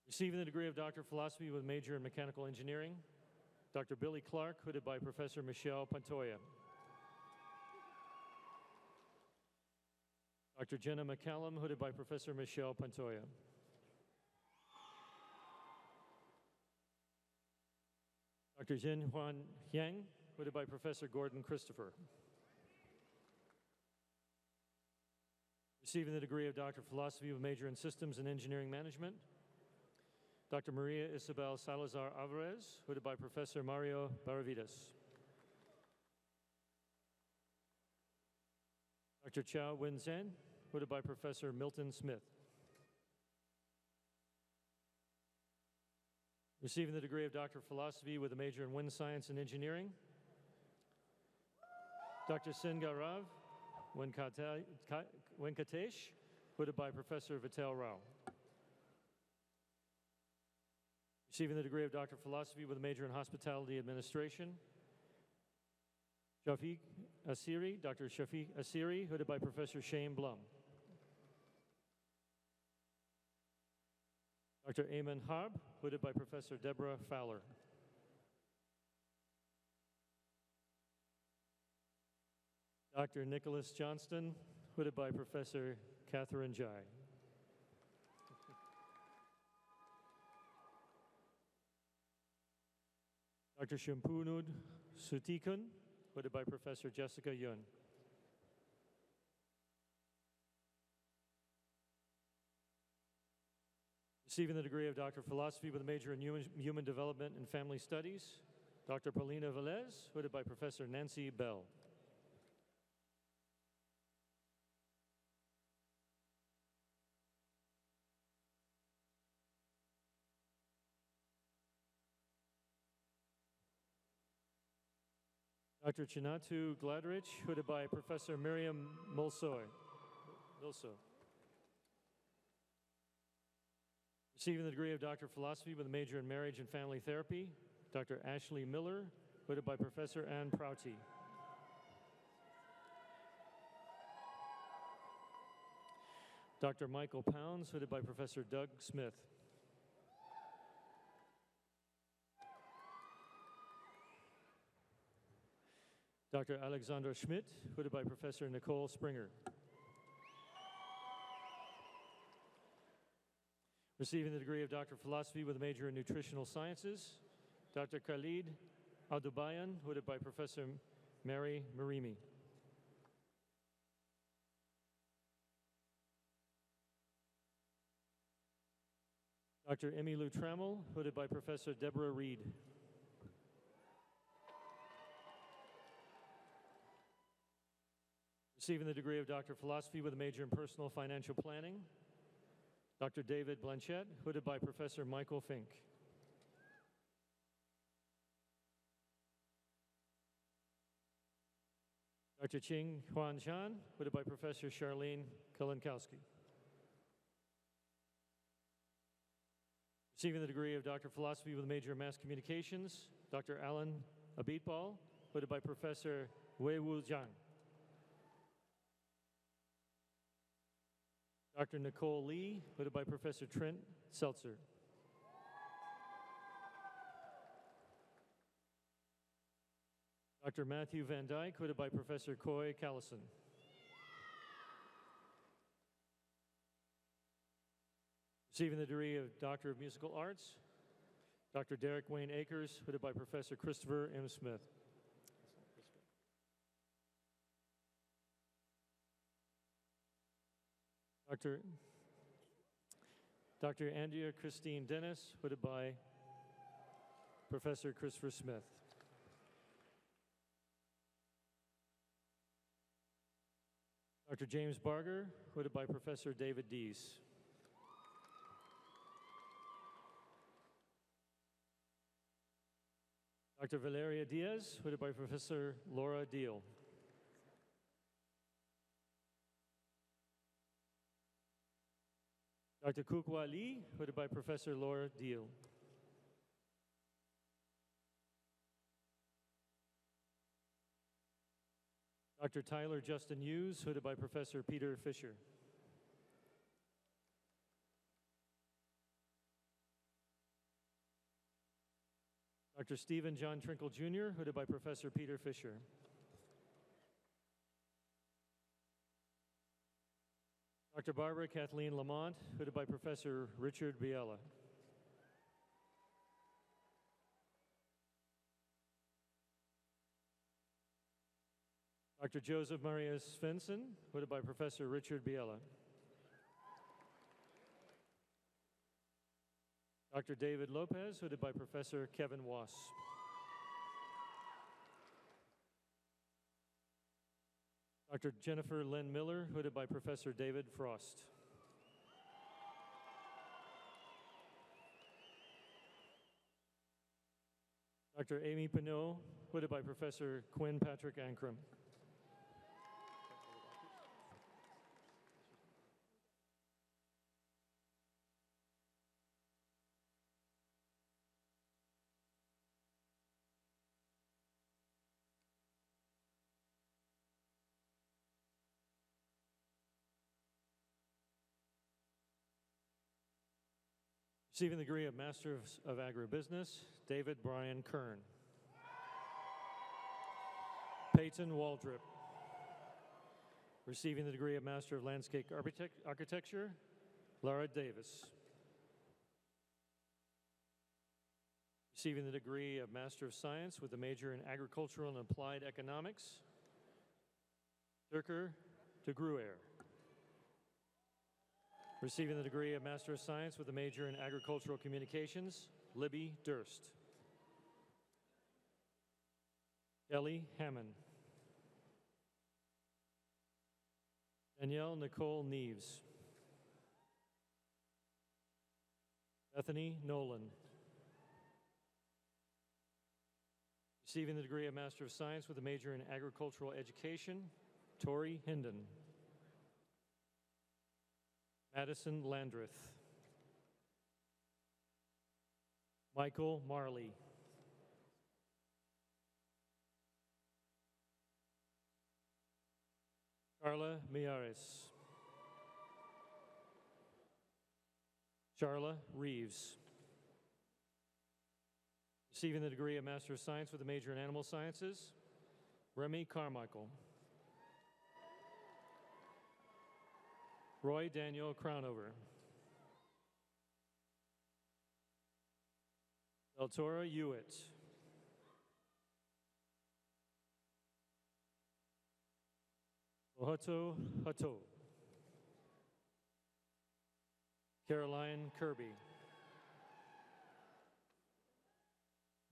Receiving the degree of Doctor of Philosophy with a major in Mechanical Engineering, Dr. Billy Clark, hooded by Professor Michelle Pantoja. Dr. Jenna McCallum, hooded by Professor Michelle Pantoja. Dr. Jin Huan Yang, hooded by Professor Gordon Christopher. Receiving the degree of Doctor of Philosophy with a major in Systems and Engineering Management, Dr. Maria Isabel Salazar Alvarez, hooded by Professor Mario Baravidas. Dr. Chao Wen-Zhen, hooded by Professor Milton Smith. Receiving the degree of Doctor of Philosophy with a major in Wind Science and Engineering, Dr. Singarav Venkatesh, hooded by Professor Vital Rao. Receiving the degree of Doctor of Philosophy with a major in Hospitality Administration, Shafiq Asiri, Dr. Shafiq Asiri, hooded by Professor Shane Blum. Dr. Eamon Harb, hooded by Professor Deborah Fowler. Dr. Nicholas Johnston, hooded by Professor Catherine Jai. Dr. Shimpunud Sutikun, hooded by Professor Jessica Yun. Receiving the degree of Doctor of Philosophy with a major in Human Development and Family Studies, Dr. Paulina Velez, hooded by Professor Nancy Bell. Dr. Chinatu Gladrich, hooded by Professor Miriam Milso. Receiving the degree of Doctor of Philosophy with a major in Marriage and Family Therapy, Dr. Ashley Miller, hooded by Professor Ann Prouty. Dr. Michael Pounds, hooded by Professor Doug Smith. Dr. Alexandra Schmidt, hooded by Professor Nicole Springer. Receiving the degree of Doctor of Philosophy with a major in Nutritional Sciences, Dr. Khalid Aldubayan, hooded by Professor Mary Marimi. Dr. Emmylou Trammell, hooded by Professor Deborah Reed. Receiving the degree of Doctor of Philosophy with a major in Personal Financial Planning, Dr. David Blanchette, hooded by Professor Michael Fink. Dr. Ching Huan Chan, hooded by Professor Charlene Kalinkowski. Receiving the degree of Doctor of Philosophy with a major in Mass Communications, Dr. Alan Abitbal, hooded by Professor Wei Wu Zhang. Dr. Nicole Lee, hooded by Professor Trent Seltzer. Dr. Matthew Van Dyke, hooded by Professor Coy Callison. Receiving the degree of Doctor of Musical Arts, Dr. Derek Wayne Akers, hooded by Professor Christopher M. Smith. Dr. Andrea Christine Dennis, hooded by Professor Christopher Smith. Dr. James Barger, hooded by Professor David Dees. Dr. Valeria Diaz, hooded by Professor Laura Deal. Dr. Kukwa Lee, hooded by Professor Laura Deal. Dr. Tyler Justin Hughes, hooded by Professor Peter Fisher. Dr. Stephen John Trinkle Jr., hooded by Professor Peter Fisher. Dr. Barbara Kathleen Lamont, hooded by Professor Richard Biella. Dr. Joseph Maria Svensson, hooded by Professor Richard Biella. Dr. David Lopez, hooded by Professor Kevin Wass. Dr. Jennifer Lynn Miller, hooded by Professor David Frost. Dr. Amy Pinot, hooded by Professor Quinn Patrick Ankrum. Receiving the degree of Master of Agribusiness, David Brian Kern. Peyton Waldrip. Receiving the degree of Master of Landscape Architecture, Laura Davis. Receiving the degree of Master of Science with a major in Agricultural and Applied Economics, Dirker de Gruer. Receiving the degree of Master of Science with a major in Agricultural Communications, Libby Durst. Ellie Hammond. Danielle Nicole Neves. Bethany Nolan. Receiving the degree of Master of Science with a major in Agricultural Education, Tori Hinden. Madison Landreth. Michael Marley. Carla Miares. Charla Reeves. Receiving the degree of Master of Science with a major in Animal Sciences, Remy Carmichael. Roy Daniel Crownover. Deltora Hewitt. Ohoto Hato. Caroline Kirby.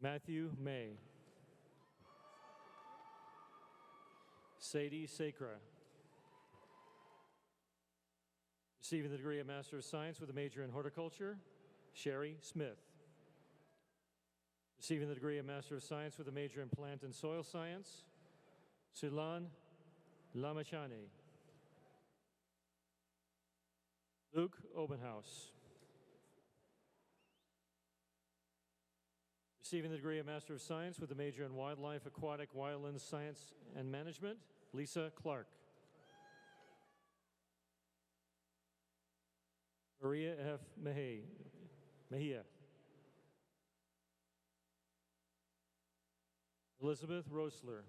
Matthew May. Sadie Sacra. Receiving the degree of Master of Science with a major in Horticulture, Sherry Smith. Receiving the degree of Master of Science with a major in Plant and Soil Science, Sulan Lamachane. Luke Obenhaus. Receiving the degree of Master of Science with a major in Wildlife, Aquatic, Wildland Science and Management, Lisa Clark. Maria F. Mejia. Elizabeth Rosler.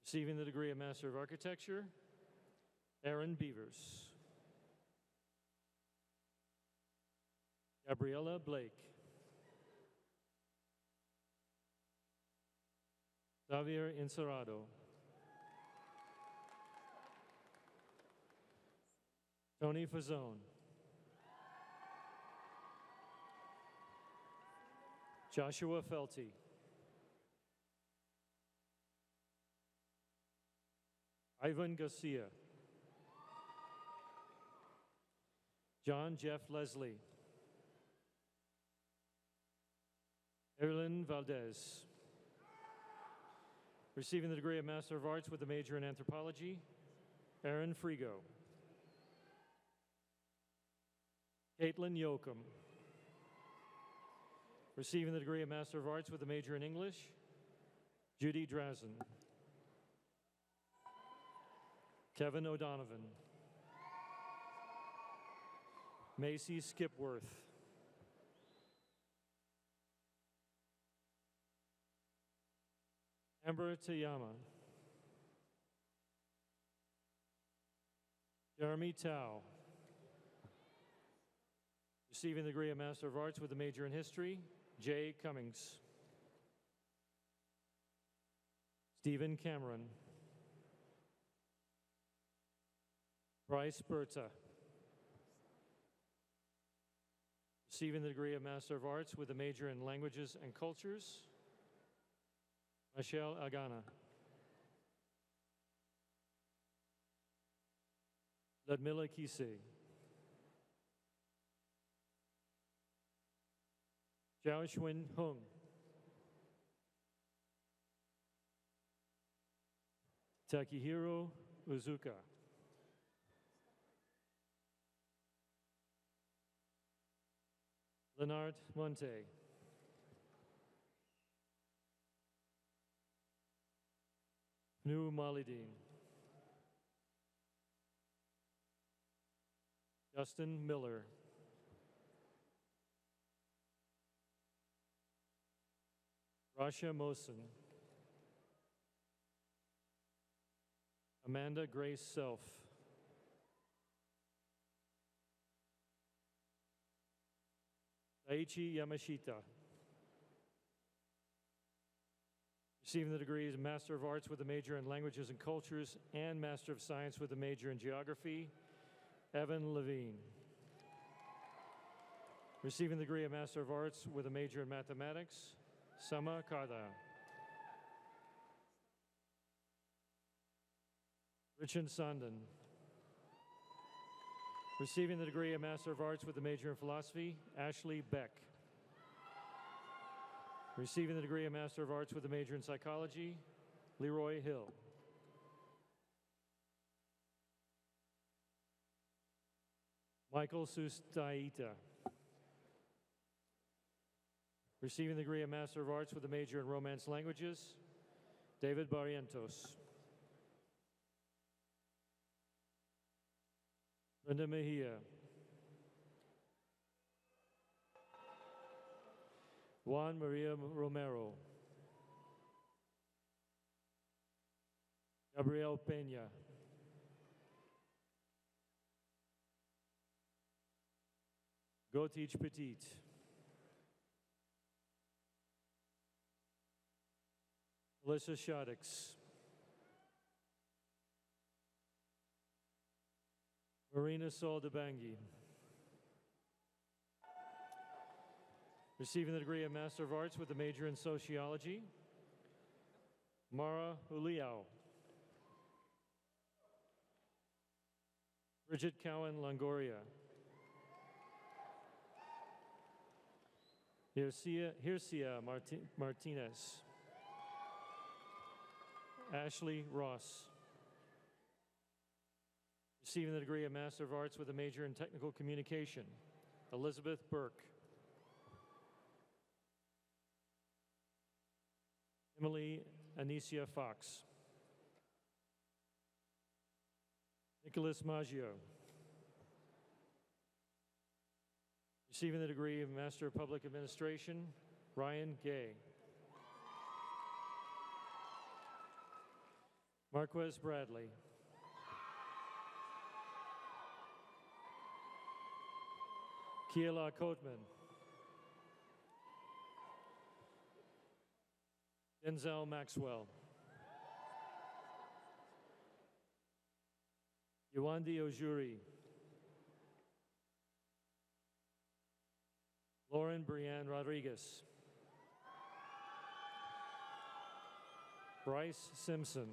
Receiving the degree of Master of Architecture, Aaron Beavers. Gabriella Blake. Xavier Inserado. Tony Fazone. Joshua Felty. Ivan Garcia. John Jeff Leslie. Evelyn Valdez. Receiving the degree of Master of Arts with a major in Anthropology, Aaron Frigo. Caitlin Yoakum. Receiving the degree of Master of Arts with a major in English, Judy Drazen. Kevin O'Donovan. Macy Skipworth. Amber Tayama. Jeremy Tao. Receiving the degree of Master of Arts with a major in History, Jay Cummings. Stephen Cameron. Bryce Berta. Receiving the degree of Master of Arts with a major in Languages and Cultures, Michelle Agana. Ludmila Kise. Zhao Xuan Hung. Takehiro Uzuka. Leonard Monte. Nu Malidin. Justin Miller. Rasha Mosen. Amanda Grace Self. Daichi Yamashita. Receiving the degrees Master of Arts with a major in Languages and Cultures and Master of Science with a major in Geography, Evan Levine. Receiving the degree of Master of Arts with a major in Mathematics, Sama Karda. Richard Sandin. Receiving the degree of Master of Arts with a major in Philosophy, Ashley Beck. Receiving the degree of Master of Arts with a major in Psychology, Leroy Hill. Michael Sustaita. Receiving the degree of Master of Arts with a major in Romance Languages, David Barrientos. Linda Mejia. Juan Maria Romero. Gabriel Peña. Gotich Petit. Melissa Shaddix. Marina Soldebangi. Receiving the degree of Master of Arts with a major in Sociology, Mara Uliao. Bridget Cowan Longoria. Hircia Martinez. Ashley Ross. Receiving the degree of Master of Arts with a major in Technical Communication, Elizabeth Burke. Emily Anicia Fox. Nicholas Maggio. Receiving the degree of Master of Public Administration, Ryan Gay. Marquez Bradley. Kiela Coatman. Denzel Maxwell. Yewandi Ojuri. Lauren Brianne Rodriguez. Bryce Simpson.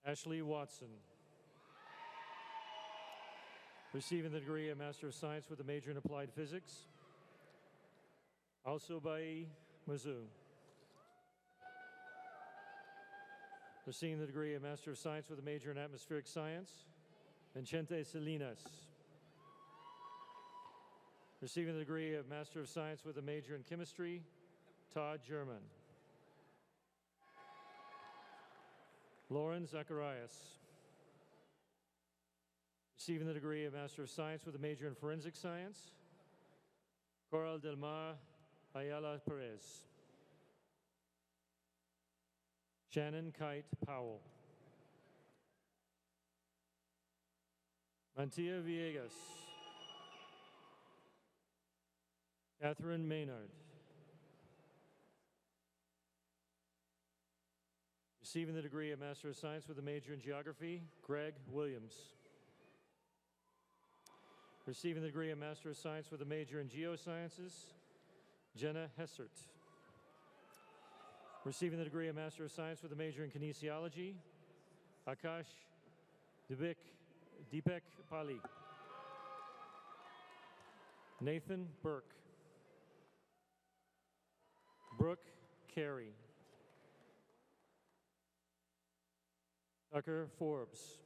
Ashley Watson. Receiving the degree of Master of Science with a major in Applied Physics, Alsobai Mizzou. Receiving the degree of Master of Science with a major in Atmospheric Science, Vincente Salinas. Receiving the degree of Master of Science with a major in Chemistry, Todd German. Lauren Zacharias. Receiving the degree of Master of Science with a major in Forensic Science, Coral Del Mar Ayala Perez. Shannon Kite Powell. Mantia Villegas. Catherine Maynard. Receiving the degree of Master of Science with a major in Geography, Greg Williams. Receiving the degree of Master of Science with a major in Geosciences, Jenna Hessert. Receiving the degree of Master of Science with a major in Kinesiology, Akash Deepak Pali. Nathan Burke. Brooke Carey. Tucker Forbes.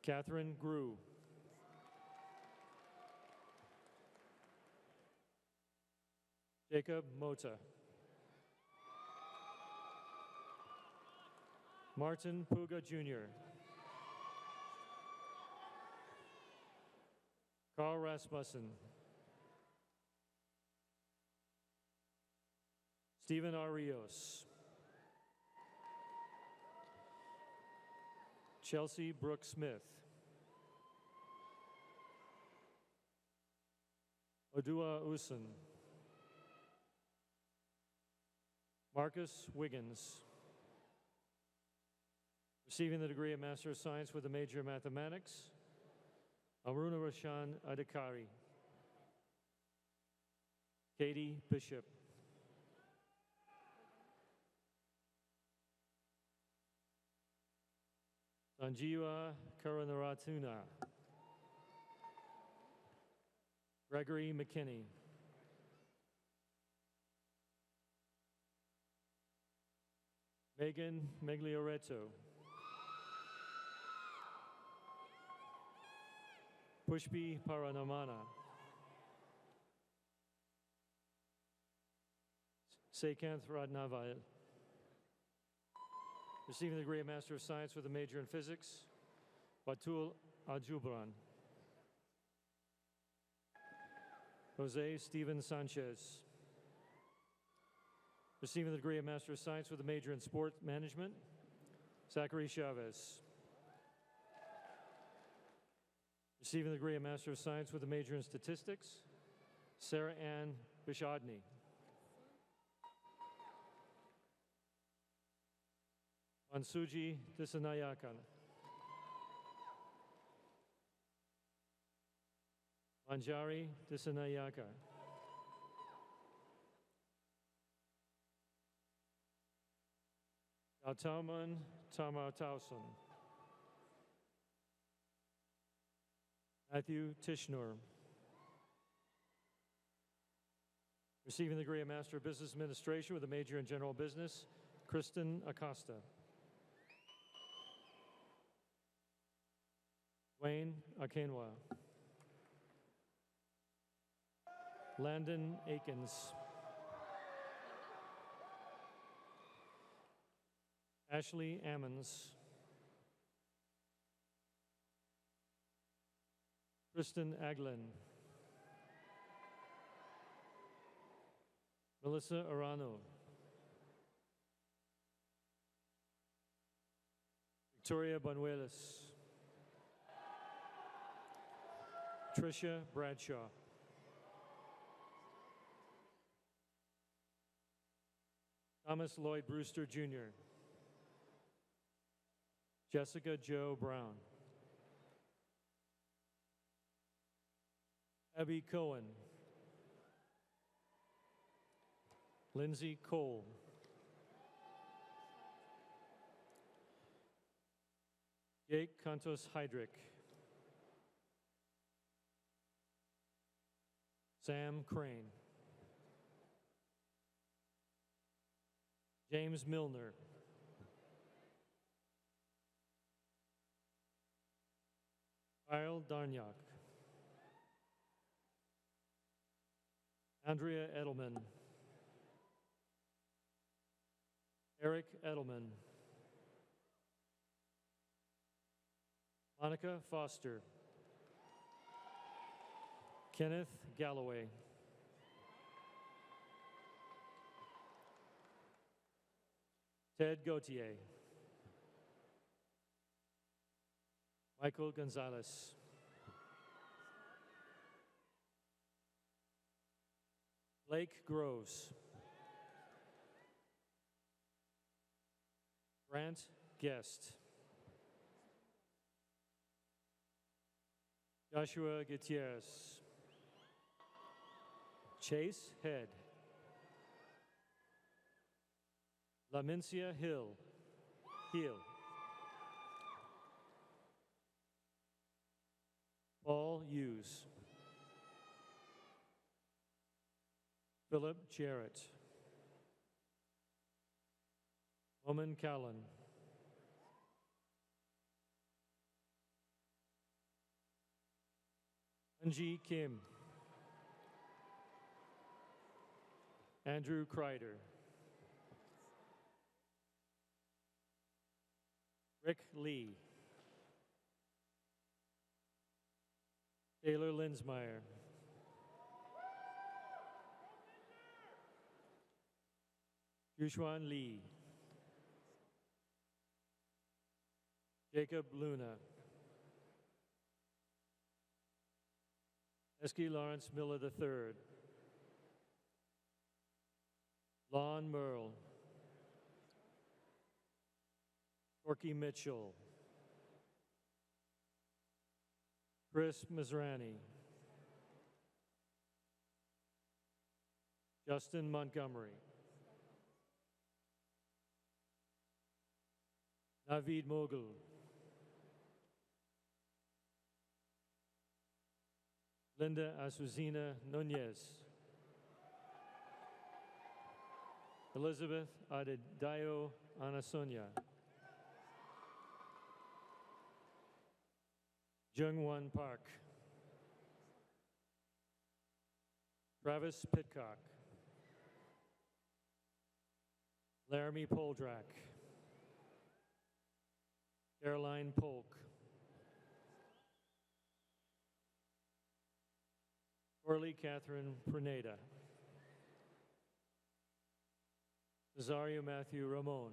Catherine Grew. Jacob Mota. Martin Puga Jr. Carl Rasmussen. Stephen Arios. Chelsea Brooke Smith. Odua Usun. Marcus Wiggins. Receiving the degree of Master of Science with a major in Mathematics, Aruna Rashan Adhikari. Katie Bishop. Sanjeeva Karunaratuna. Gregory McKinney. Megan Miglioretto. Pushpi Paranamana. Sekanth Radnaval. Receiving the degree of Master of Science with a major in Physics, Batul Ajubran. Jose Steven Sanchez. Receiving the degree of Master of Science with a major in Sport Management, Zachary Chavez. Receiving the degree of Master of Science with a major in Statistics, Sarah Ann Bishadny. Mansuji Disanayakan. Manjari Disanayaka. Altauman Tamartausen. Matthew Tishnor. Receiving the degree of Master of Business Administration with a major in General Business, Kristen Acosta. Wayne Akenwa. Landon Akins. Ashley Ammons. Kristen Aglin. Melissa Arano. Victoria Banuelos. Tricia Bradshaw. Thomas Lloyd Brewster, Jr. Jessica Jo Brown. Abby Cohen. Lindsay Cole. Jake Cantos Heydrich. Sam Crane. James Milner. Kyle Darnyak. Andrea Edelman. Eric Edelman. Monica Foster. Kenneth Galloway. Ted Gauthier. Michael Gonzalez. Blake Groves. Grant Guest. Joshua Gutierrez. Chase Head. Lamincia Hill. Paul Hughes. Philip Jarrett. Oman Callan. Anji Kim. Andrew Kreider. Rick Lee. Taylor Linsmeyer. Yushuan Lee. Jacob Luna. Esky Lawrence Miller III. Lon Merle. Corky Mitchell. Chris Mizrani. Justin Montgomery. Naveed Mogul. Linda Azucena Nunez. Elizabeth Adedayo Anasonia. Jungwon Park. Travis Pitcock. Laramie Poldrak. Caroline Polk. Orly Catherine Perneda. Cesario Matthew Ramon.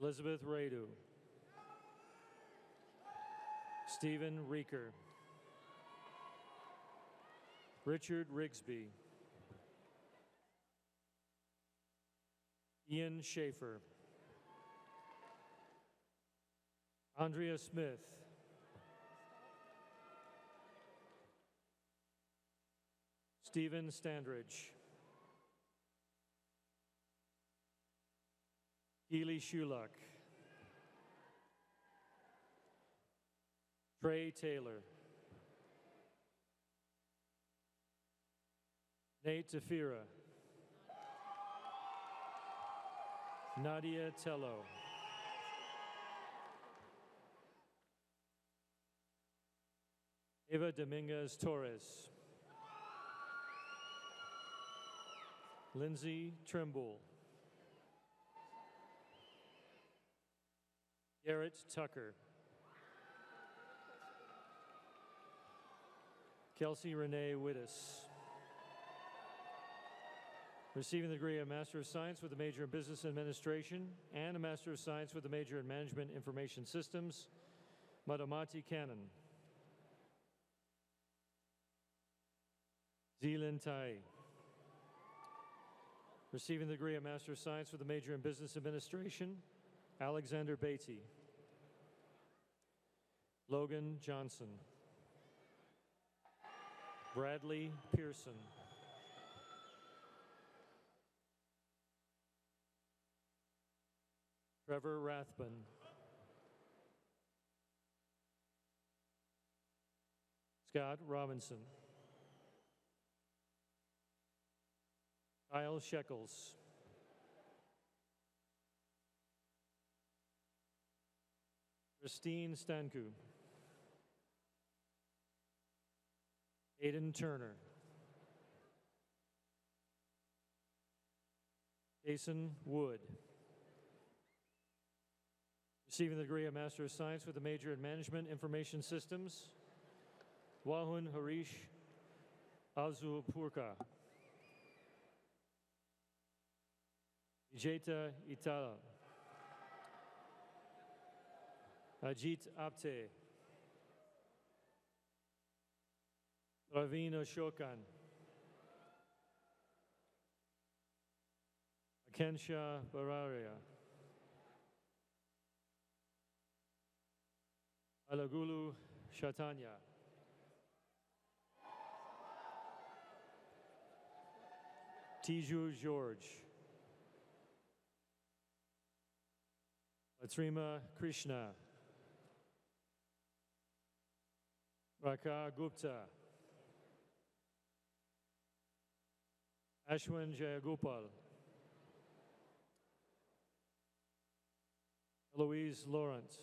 Elizabeth Radu. Stephen Reeker. Richard Rigsby. Ian Schaefer. Andrea Smith. Stephen Standridge. Keely Shulock. Trey Taylor. Nate Tafira. Nadia Tello. Eva Dominguez Torres. Lindsay Trimble. Garrett Tucker. Kelsey Renee Wittes. Receiving the degree of Master of Science with a major in Business Administration and a Master of Science with a major in Management Information Systems, Madamati Cannon. Zeelan Tai. Receiving the degree of Master of Science with a major in Business Administration, Alexander Beatty. Logan Johnson. Bradley Pearson. Trevor Rathbun. Scott Robinson. Kyle Shekels. Christine Stanku. Aiden Turner. Jason Wood. Receiving the degree of Master of Science with a major in Management Information Systems, Wahun Harish Azupurka. Vijeta Itala. Ajit Apte. Ravina Shokan. Akensha Bararia. Alagulu Shatanya. Tiju George. Latrima Krishna. Raka Gupta. Ashwin Jayagopal. Eloise Lawrence.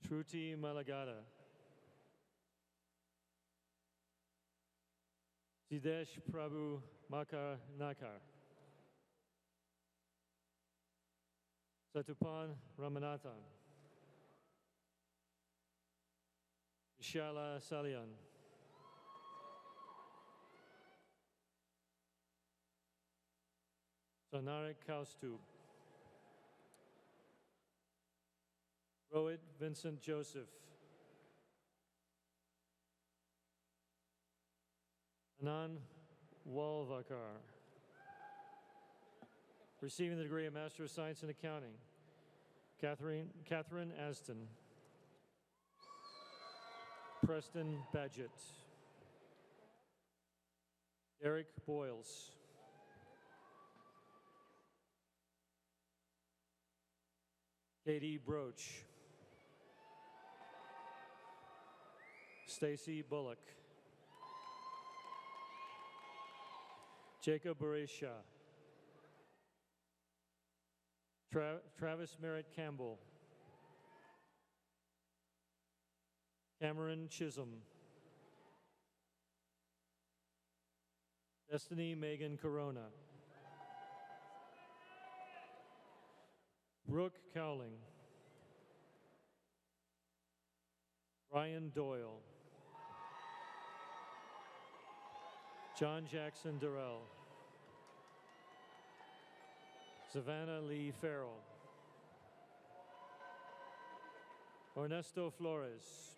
Shruti Malagada. Sidesh Prabhu Makar Nakar. Satupan Ramanathan. Ishala Salian. Sonarik Kaustub. Rohit Vincent Joseph. Anand Walvakar. Receiving the degree of Master of Science in Accounting, Catherine Aston. Preston Badgett. Eric Boyles. Katie Broach. Stacy Bullock. Jacob Baresha. Travis Merritt Campbell. Cameron Chisholm. Destiny Megan Corona. Brooke Cowling. Ryan Doyle. John Jackson Durrell. Savannah Lee Farrell. Ernesto Flores.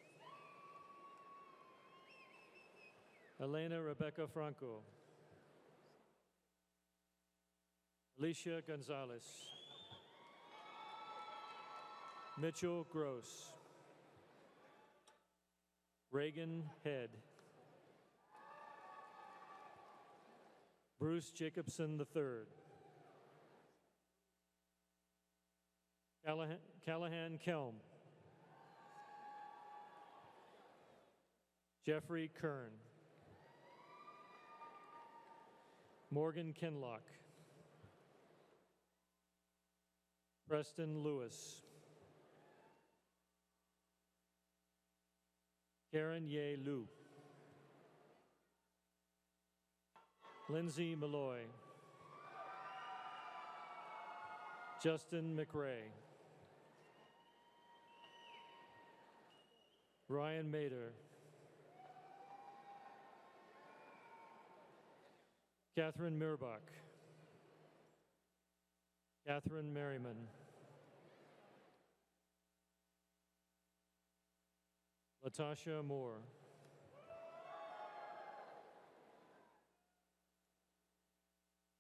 Elena Rebecca Franco. Alicia Gonzalez. Mitchell Gross. Reagan Head. Bruce Jacobson III. Callahan Kelm. Jeffrey Kern. Morgan Kenlock. Preston Lewis. Karen Ye Lu. Lindsay Malloy. Justin McRae. Ryan Mader. Catherine Mirbach. Catherine Merriman. Latasha Moore.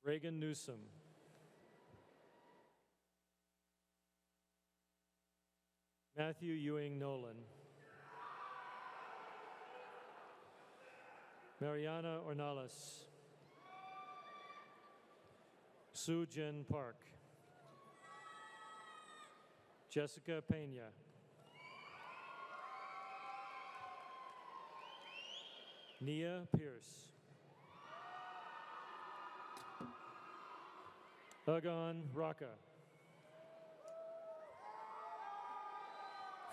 Reagan Newsom. Matthew Ewing Nolan. Mariana Ornalas. Sue Jen Park. Jessica Pena. Nia Pierce. Agon Raka.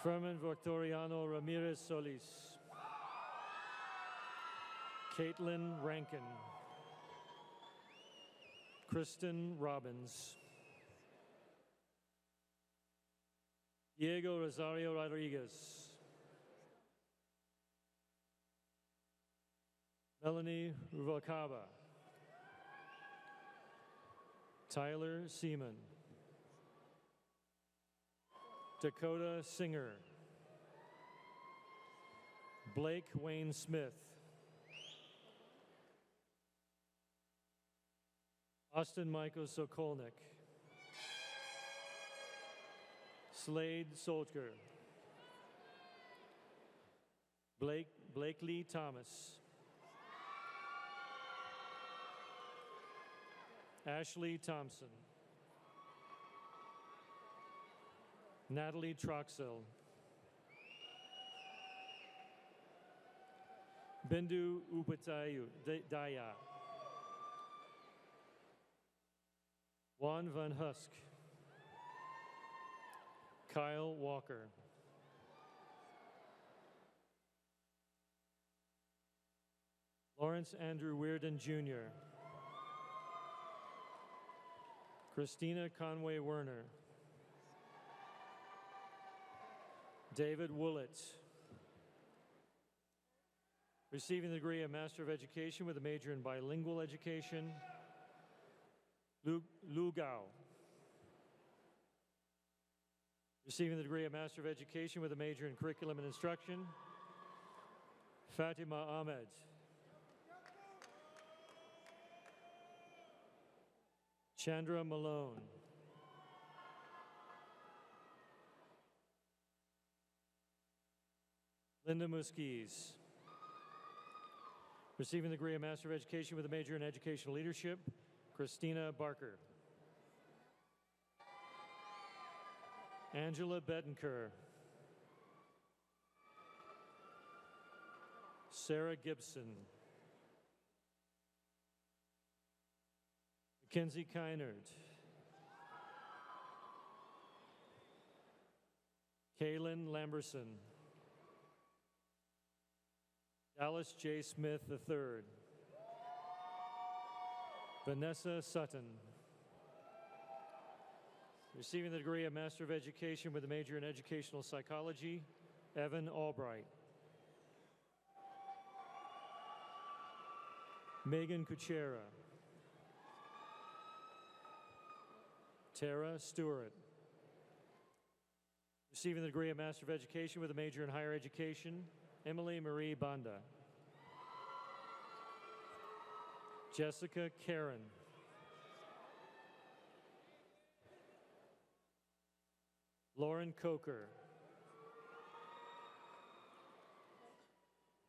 Fermin Victoriano Ramirez Solis. Caitlin Rankin. Kristen Robbins. Diego Rosario Rodriguez. Melanie Ruvalcaba. Tyler Seaman. Dakota Singer. Blake Wayne Smith. Austin Michael Sokolnik. Slade Soldier. Blakely Thomas. Ashley Thompson. Natalie Troxell. Bindu Upatayu Daya. Juan Van Husk. Kyle Walker. Lawrence Andrew Weirden Jr. Christina Conway Werner. David Woolett. Receiving the degree of Master of Education with a major in Bilingual Education, Lu Gao. Receiving the degree of Master of Education with a major in Curriculum and Instruction, Fatima Ahmed. Chandra Malone. Linda Muskies. Receiving the degree of Master of Education with a major in Educational Leadership, Christina Barker. Angela Bedenker. Sarah Gibson. Mackenzie Kynert. Kaylin Lamberson. Dallas J. Smith III. Vanessa Sutton. Receiving the degree of Master of Education with a major in Educational Psychology, Evan Albright. Megan Kuchera. Tara Stewart. Receiving the degree of Master of Education with a major in Higher Education, Emily Marie Banda. Jessica Karen. Lauren Coker.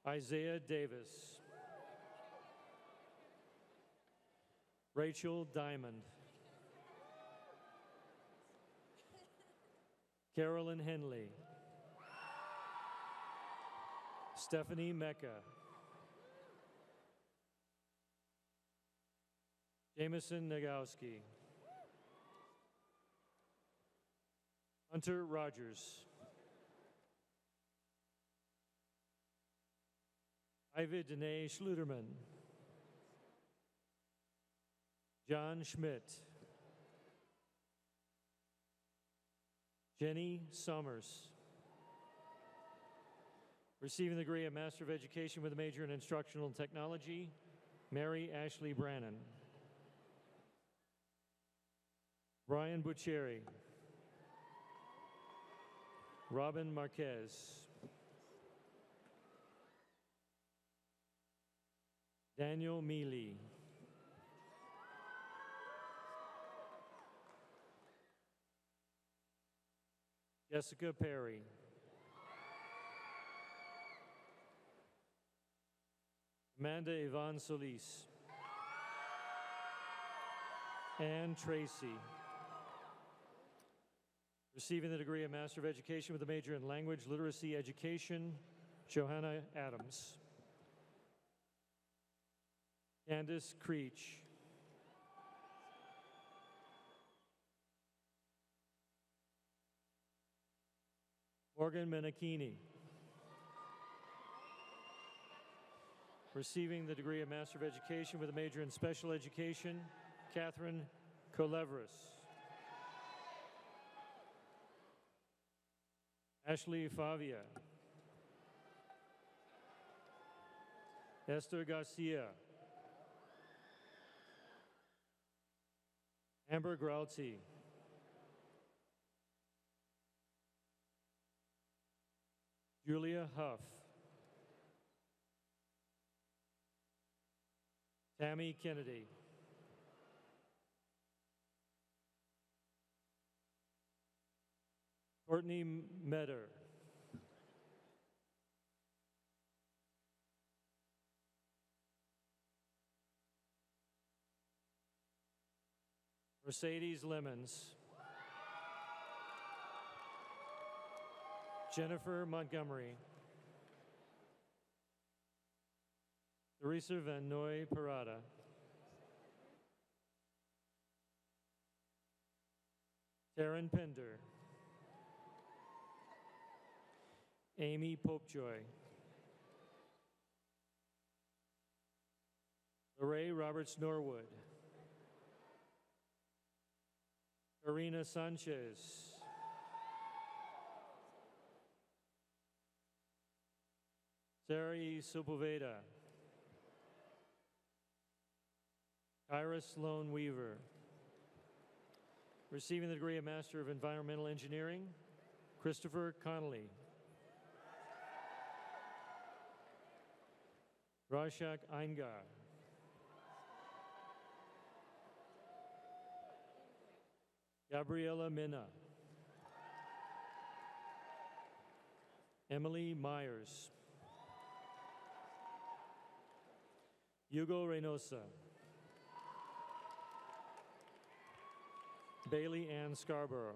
Isaiah Davis. Rachel Diamond. Carolyn Henley. Stephanie Mecca. Jameson Nagowski. Hunter Rogers. Ivy Danae Schluterman. John Schmidt. Jenny Summers. Receiving the degree of Master of Education with a major in Instructional Technology, Mary Ashley Brannon. Brian Buccieri. Robin Marquez. Daniel Mealy. Jessica Perry. Amanda Yvonne Solis. Ann Tracy. Receiving the degree of Master of Education with a major in Language Literacy Education, Johanna Adams. Candace Creech. Morgan Menachini. Receiving the degree of Master of Education with a major in Special Education, Catherine Colevris. Ashley Favia. Esther Garcia. Amber Grauty. Julia Huff. Tammy Kennedy. Courtney Metter. Mercedes Lemons. Jennifer Montgomery. Teresa Van Noy Parada. Taryn Pender. Amy Popejoy. Lorraine Roberts Norwood. Karina Sanchez. Sarah E. Sepulveda. Kyra Sloan Weaver. Receiving the degree of Master of Environmental Engineering, Christopher Connolly. Rashak Eingar. Gabriela Minna. Emily Myers. Hugo Reynosa. Bailey Ann Scarborough.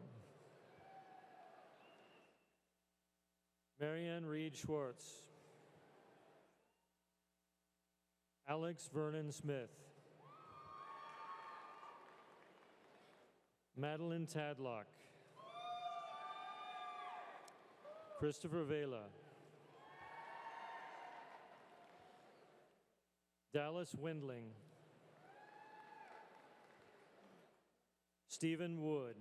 Marianne Reed Schwartz. Alex Vernon Smith. Madeline Tadlock. Christopher Vela. Dallas Windling. Stephen Wood.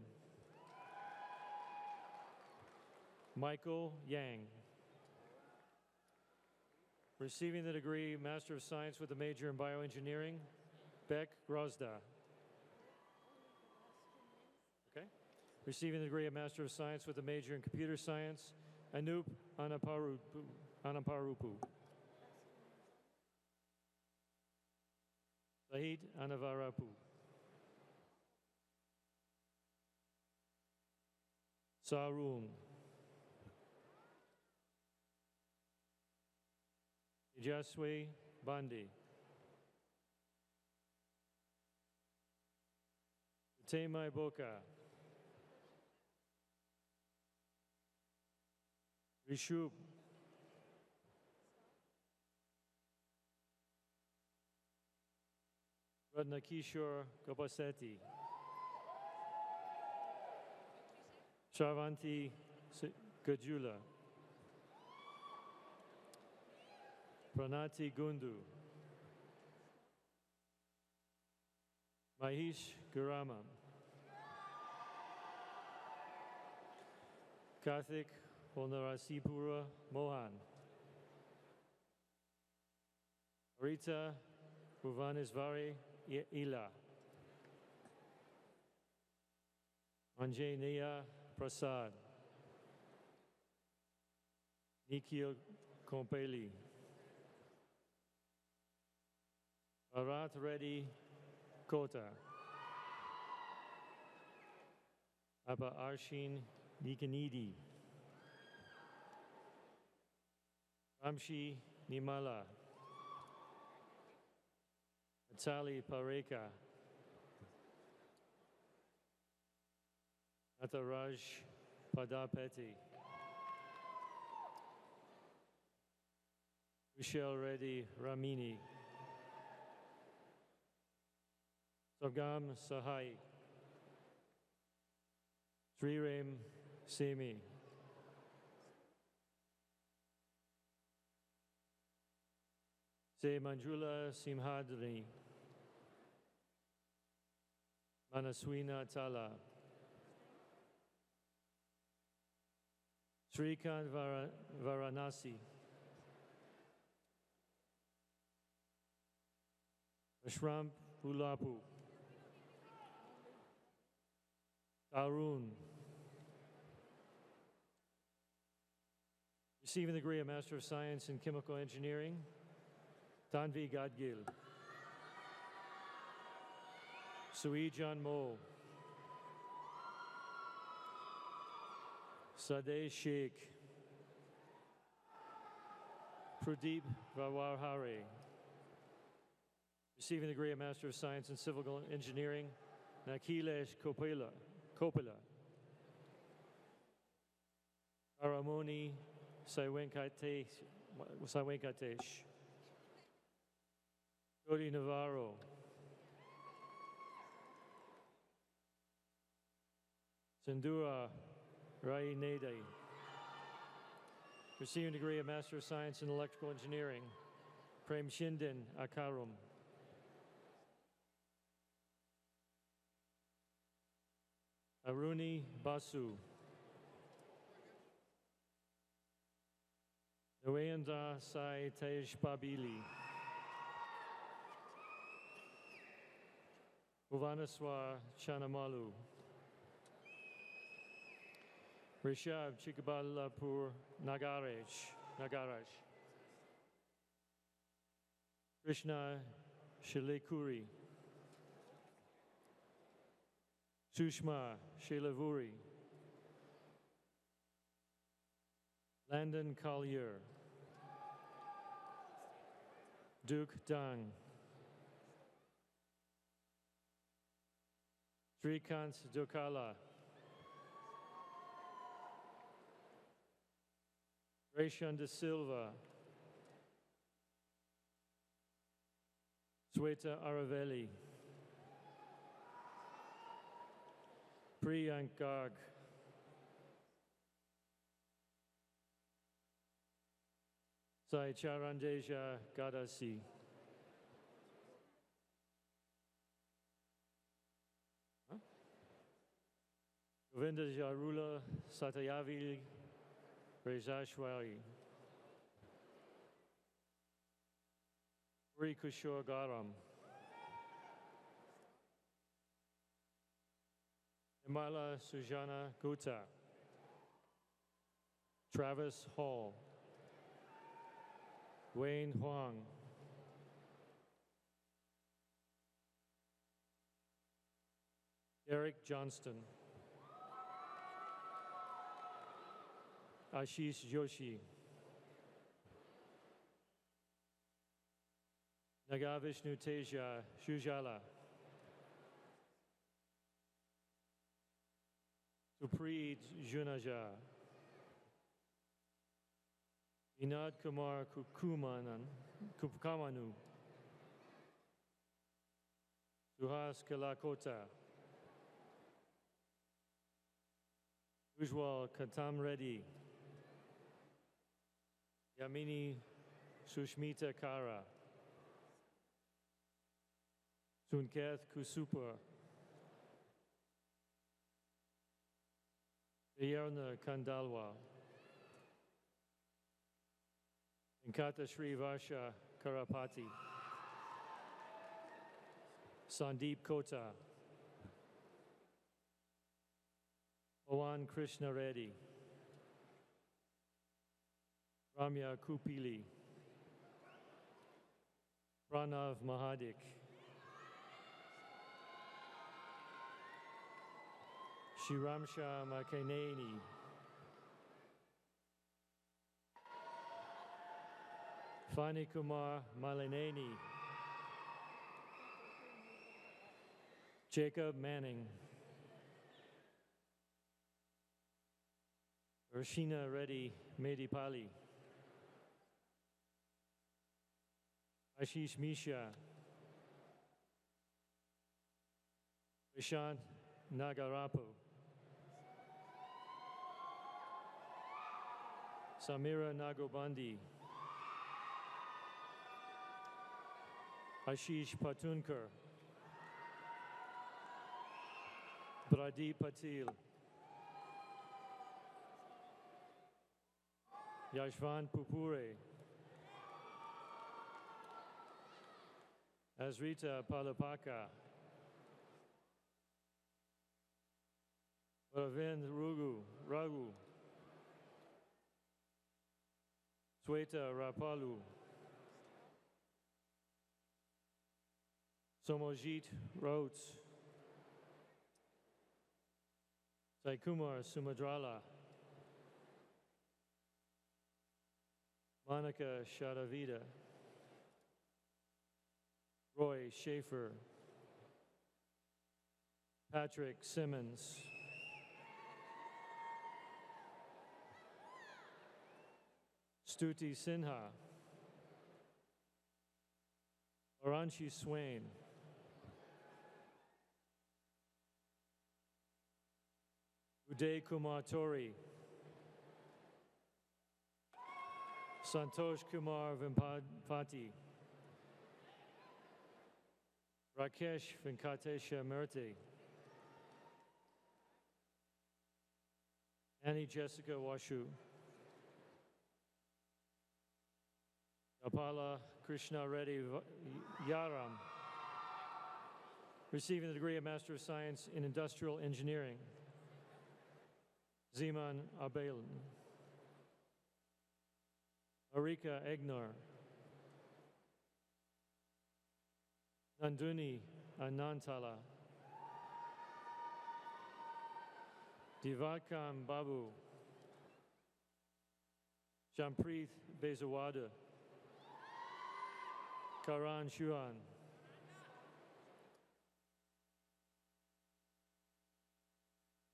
Michael Yang. Receiving the degree Master of Science with a major in Bioengineering, Beck Grozda. Okay. Receiving the degree of Master of Science with a major in Computer Science, Anup Anaparupu. Sahid Anavarapu. Sarun. Jaswi Bandi. Temai Boka. Rishub. Radnakishore Gopaseti. Shravanti Gajula. Pranati Gundu. Mahish Gurama. Karthik Honarasipura Mohan. Rita Bhuvaneswari Ila. Anjaniya Prasad. Nikhil Kompeli. Bharat Reddy Kota. Abba Arshin Nikanidi. Ramshi Nimala. Natali Pareka. Nataraj Padapeti. Michelle Reddy Ramini. Sargam Sahai. Sriram Semi. Se Manjula Simhadri. Manaswina Tala. Srikant Varanasi. Ashram Ulapu. Arun. Receiving the degree of Master of Science in Chemical Engineering, Tanvi Gadgil. Sui John Mo. Sadeh Sheikh. Pradeep Vawarhare. Receiving the degree of Master of Science in Civil Engineering, Nakhilesh Kopila. Aramoni Saiwenkatesh. Jody Navarro. Sandura Rai Nede. Receiving a degree of Master of Science in Electrical Engineering, Prem Shindan Akarum. Aruni Basu. Noenda Sai Tej Babili. Bhuvanaswar Chanamalu. Rishabh Chikabalapur Nagaraj. Krishna Shilekuri. Sushma Shilavuri. Landon Collier. Duke Dang. Srikant Dokala. Rayshon De Silva, Sweta Aravelli, Priyank Garg, Sai Charandeja Gadasi, Govinda Jarula Satyavili Rezashwari, Uri Kushor Garam, Imala Sujana Gupta, Travis Hall, Wayne Huang, Eric Johnston, Ashish Joshi, Nagavishnu Teja Shujala, Supreet Junaja, Vinod Kumar Kukamanu, Suhas Kalakota, Ujwal Katam Reddy, Yamini Sushmita Kara, Sunketh Kusupa, Vayarna Kandalwa, Inkata Srivasha Karapati, Sandeep Kota, Owan Krishna Reddy, Ramya Kupili, Pranav Mahadik, Shiramsha Makaneni, Fani Kumar Malineni, Jacob Manning, Rashina Reddy Medipali, Ashish Misha, Vishant Nagarapu, Samira Nagobandi, Ashish Patunkar, Pradeep Patil, Yashvan Pupure, Azrita Palapaka, Ravind Raghu, Sweta Rapalu, Somojit Rhodes, Saikumar Sumadrala, Monica Shadavida, Roy Schaefer, Patrick Simmons, Stuti Sinha, Oranchi Swain, Uday Kumar Tori, Santosh Kumar Vimpati, Rakesh Venkatesha Murthy, Annie Jessica Washu, Apala Krishna Reddy Yaram, receiving the degree of Master of Science in Industrial Engineering, Zeman Abelin, Marika Egnar, Nanduni Anantala, Divakam Babu, Jampreet Bezawada, Karan Shuan,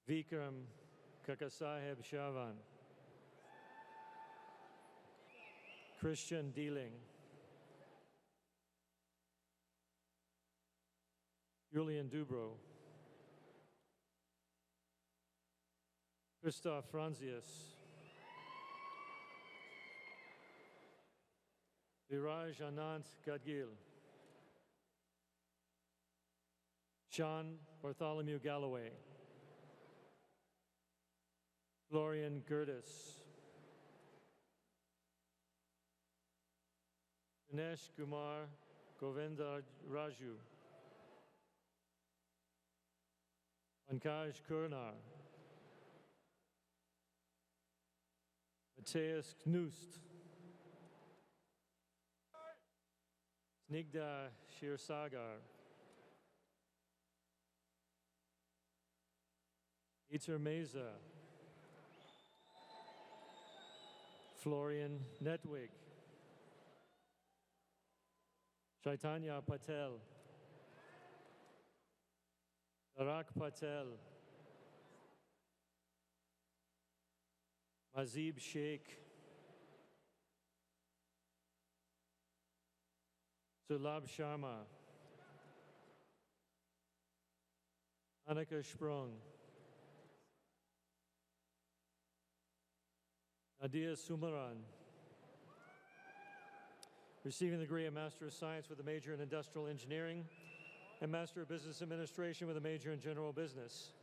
Vikram Kakasaheb Shavan, Christian Dealing. Julian Dubrow. Christoph Franzius. Viraj Anand Gadgil. Sean Bartholomew Galloway. Florian Gertis. Dinesh Kumar Govinda Raju. Pankaj Kurnar. Matthias Knust. Snigdha Shirsagar. Iter Meza. Florian Netwig. Chaitanya Patel. Tarak Patel. Mazib Sheikh. Sulabh Sharma. Annika Sprung. Nadia Sumaran. Receiving the degree of Master of Science with a major in Industrial Engineering and Master of Business Administration with a major in General Business,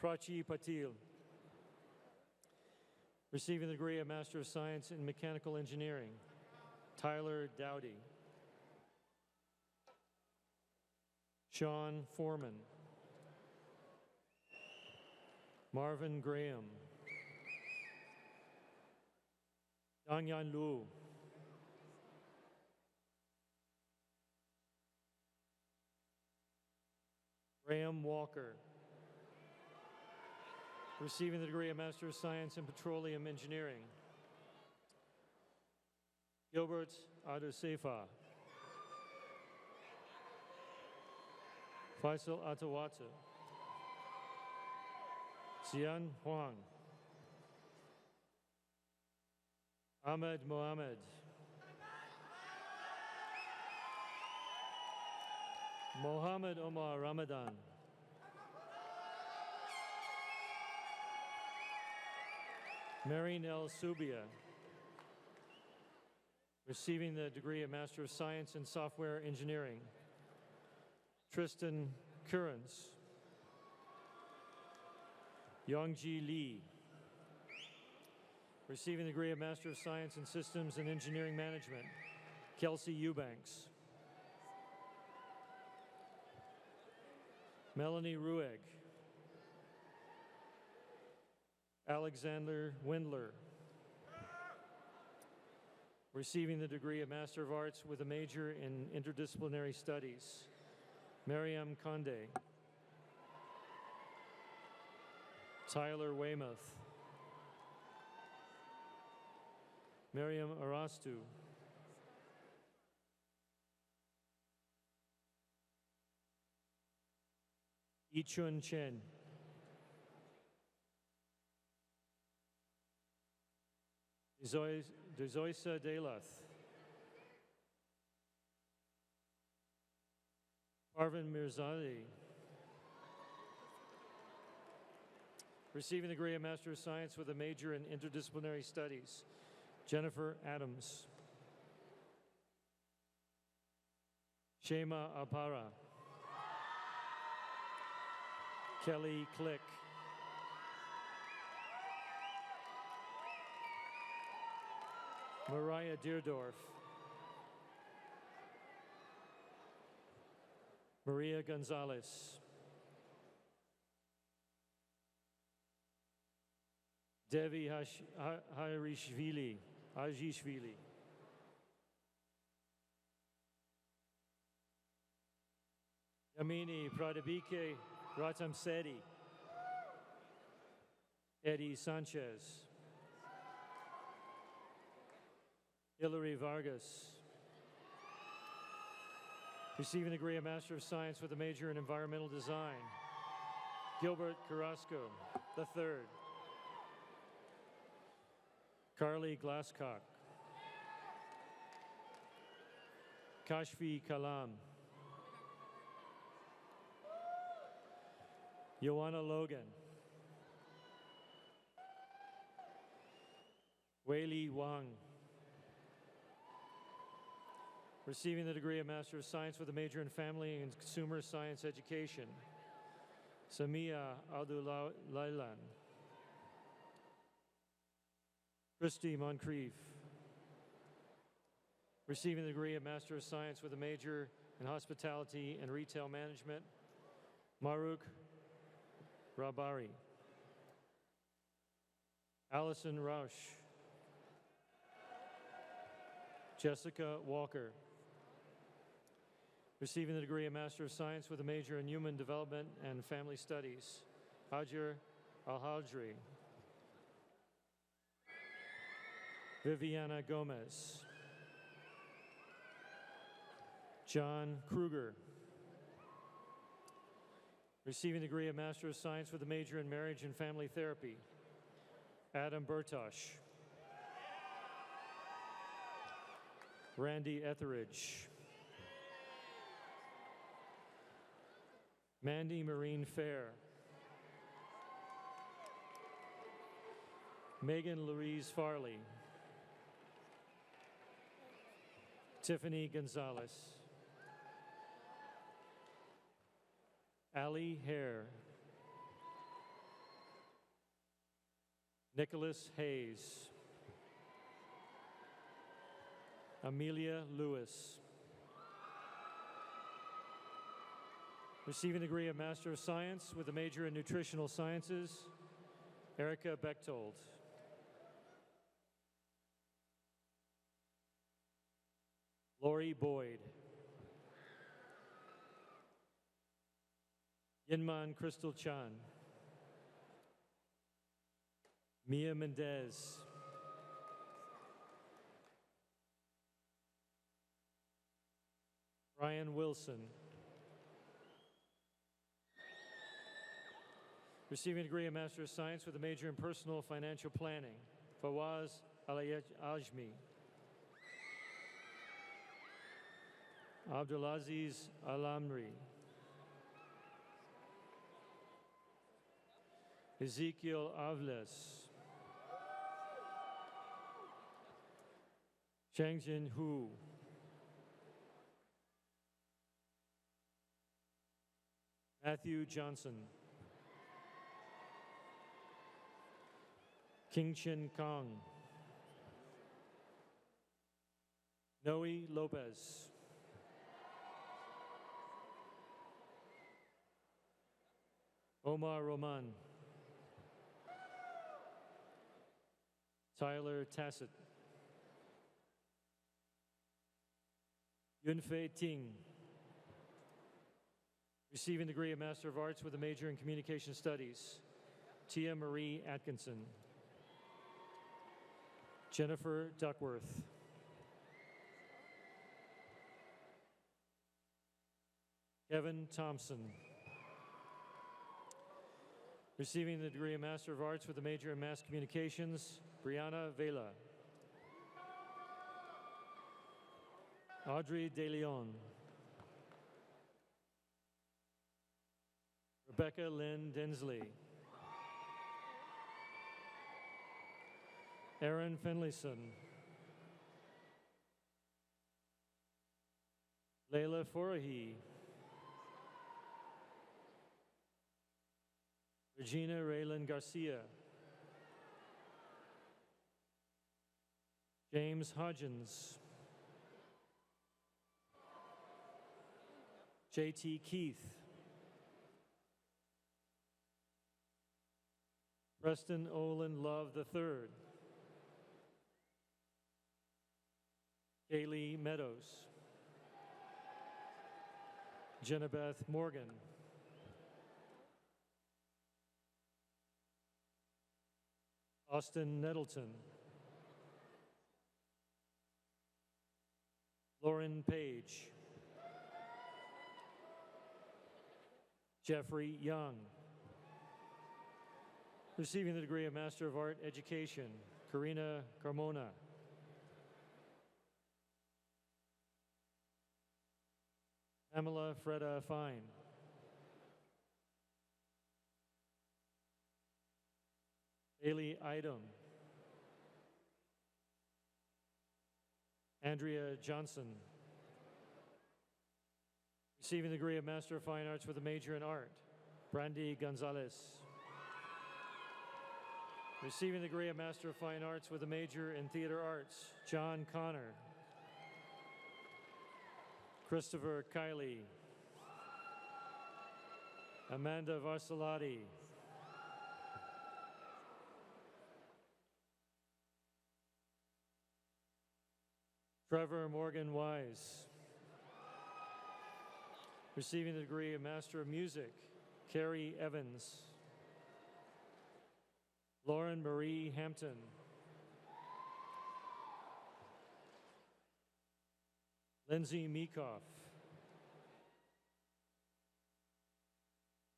Prachi Patil. Receiving the degree of Master of Science in Mechanical Engineering, Tyler Dowdy. Sean Foreman. Marvin Graham. Dangyan Lu. Graham Walker. Receiving the degree of Master of Science in Petroleum Engineering, Gilbert Adosefa. Faisal Atawata. Xian Huang. Ahmed Mohamed. Mohammed Omar Ramadan. Marine El Subia. Receiving the degree of Master of Science in Software Engineering, Tristan Currens. Yongji Lee. Receiving the degree of Master of Science in Systems and Engineering Management, Kelsey Eubanks. Melanie Rueg. Alexander Windler. Receiving the degree of Master of Arts with a major in Interdisciplinary Studies, Mariam Conde. Tyler Weymouth. Miriam Arastu. Yichun Chen. Dezoisa Delath. Parvin Mirzadi. Receiving the degree of Master of Science with a major in Interdisciplinary Studies, Jennifer Adams. Shema Apara. Kelly Click. Mariah Deerdorf. Maria Gonzalez. Devi Ajishvili. Yamini Pradabike Ratamseti. Eddie Sanchez. Hilary Vargas. Receiving the degree of Master of Science with a major in Environmental Design, Gilbert Carrasco III. Carly Glasscock. Kashfi Kalam. Joanna Logan. Weili Wang. Receiving the degree of Master of Science with a major in Family and Consumer Science Education, Samia Abdullailan. Christy Moncrief. Receiving the degree of Master of Science with a major in Hospitality and Retail Management, Maruk Rabari. Allison Rausch. Jessica Walker. Receiving the degree of Master of Science with a major in Human Development and Family Studies, Hajar Al-Hajri. Viviana Gomez. John Kruger. Receiving the degree of Master of Science with a major in Marriage and Family Therapy, Adam Bertosh. Randy Etheridge. Mandy Marine Fair. Megan Louise Farley. Tiffany Gonzalez. Ali Hare. Nicholas Hayes. Amelia Lewis. Receiving the degree of Master of Science with a major in Nutritional Sciences, Erica Bechtold. Lori Boyd. Yinman Crystal Chan. Mia Mendez. Brian Wilson. Receiving a degree of Master of Science with a major in Personal Financial Planning, Fawaz Al-Ajmi. Abdulaziz Al-Amri. Ezekiel Avles. Changjin Hu. Matthew Johnson. King-Chin Kong. Noe Lopez. Omar Roman. Tyler Tassett. Yunfei Ting. Receiving the degree of Master of Arts with a major in Communication Studies, Tia Marie Atkinson. Jennifer Duckworth. Kevin Thompson. Receiving the degree of Master of Arts with a major in Mass Communications, Brianna Vela. Audrey De Leon. Rebecca Lynn Densley. Aaron Finlayson. Layla Forahi. Regina Raylan Garcia. James Hodgins. J.T. Keith. Preston Olin Love III. Kaylee Meadows. Jenabeth Morgan. Austin Nettleton. Lauren Page. Jeffrey Young. Receiving the degree of Master of Art Education, Karina Carmona. Pamela Freda Fine. Bailey Idom. Andrea Johnson. Receiving the degree of Master of Fine Arts with a major in art, Brandy Gonzalez. Receiving the degree of Master of Fine Arts with a major in theater arts, John Connor. Christopher Kiley. Amanda Varsalati. Trevor Morgan Wise. Receiving the degree of Master of Music, Carrie Evans. Lauren Marie Hampton. Lindsay Meekoff.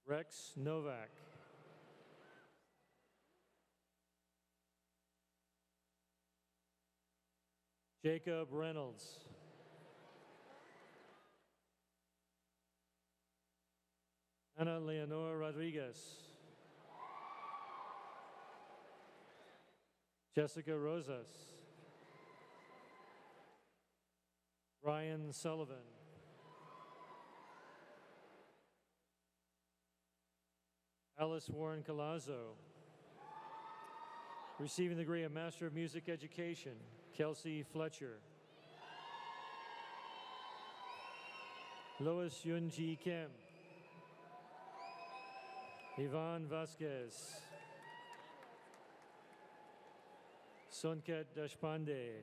Rex Novak. Jacob Reynolds. Ana Leonor Rodriguez. Jessica Rosas. Ryan Sullivan. Alice Warren Colazzo. Receiving the degree of Master of Music Education, Kelsey Fletcher. Lois Yunji Kim. Yvonne Vasquez. Sonket Deshpande.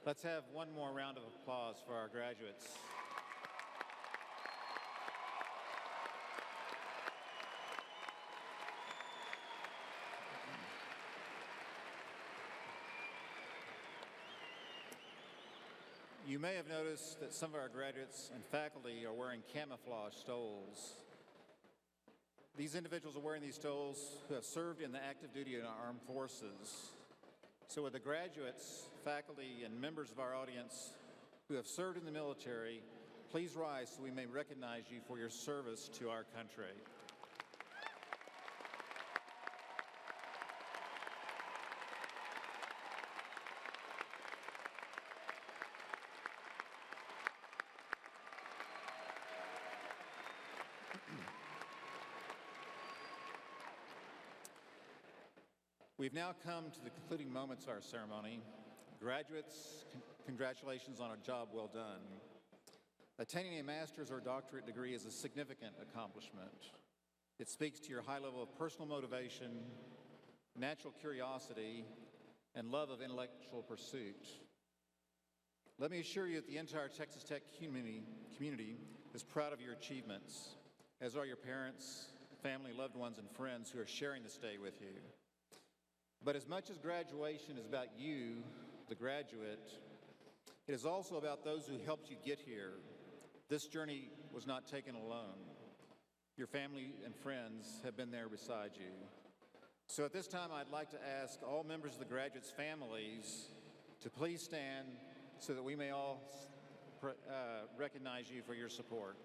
Let's have one more round of applause for our graduates. You may have noticed that some of our graduates and faculty are wearing camouflage stoles. These individuals are wearing these stoles who have served in the active duty in our armed forces. So with the graduates, faculty, and members of our audience who have served in the military, please rise so we may recognize you for your service to our country. We've now come to the concluding moments of our ceremony. Graduates, congratulations on a job well done. Attaining a master's or doctorate degree is a significant accomplishment. It speaks to your high level of personal motivation, natural curiosity, and love of intellectual pursuit. Let me assure you that the entire Texas Tech community is proud of your achievements, as are your parents, family, loved ones, and friends who are sharing this day with you. But as much as graduation is about you, the graduate, it is also about those who helped you get here. This journey was not taken alone. Your family and friends have been there beside you. So at this time, I'd like to ask all members of the graduates' families to please stand so that we may all recognize you for your support.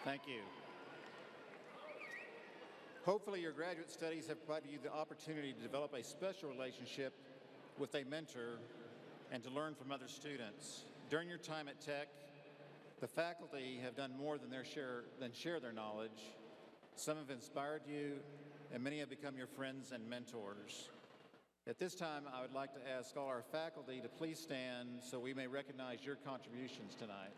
Thank you. Hopefully your graduate studies have provided you the opportunity to develop a special relationship with a mentor and to learn from other students. During your time at Tech, the faculty have done more than share their knowledge. Some have inspired you, and many have become your friends and mentors. At this time, I would like to ask all our faculty to please stand so we may recognize your contributions tonight.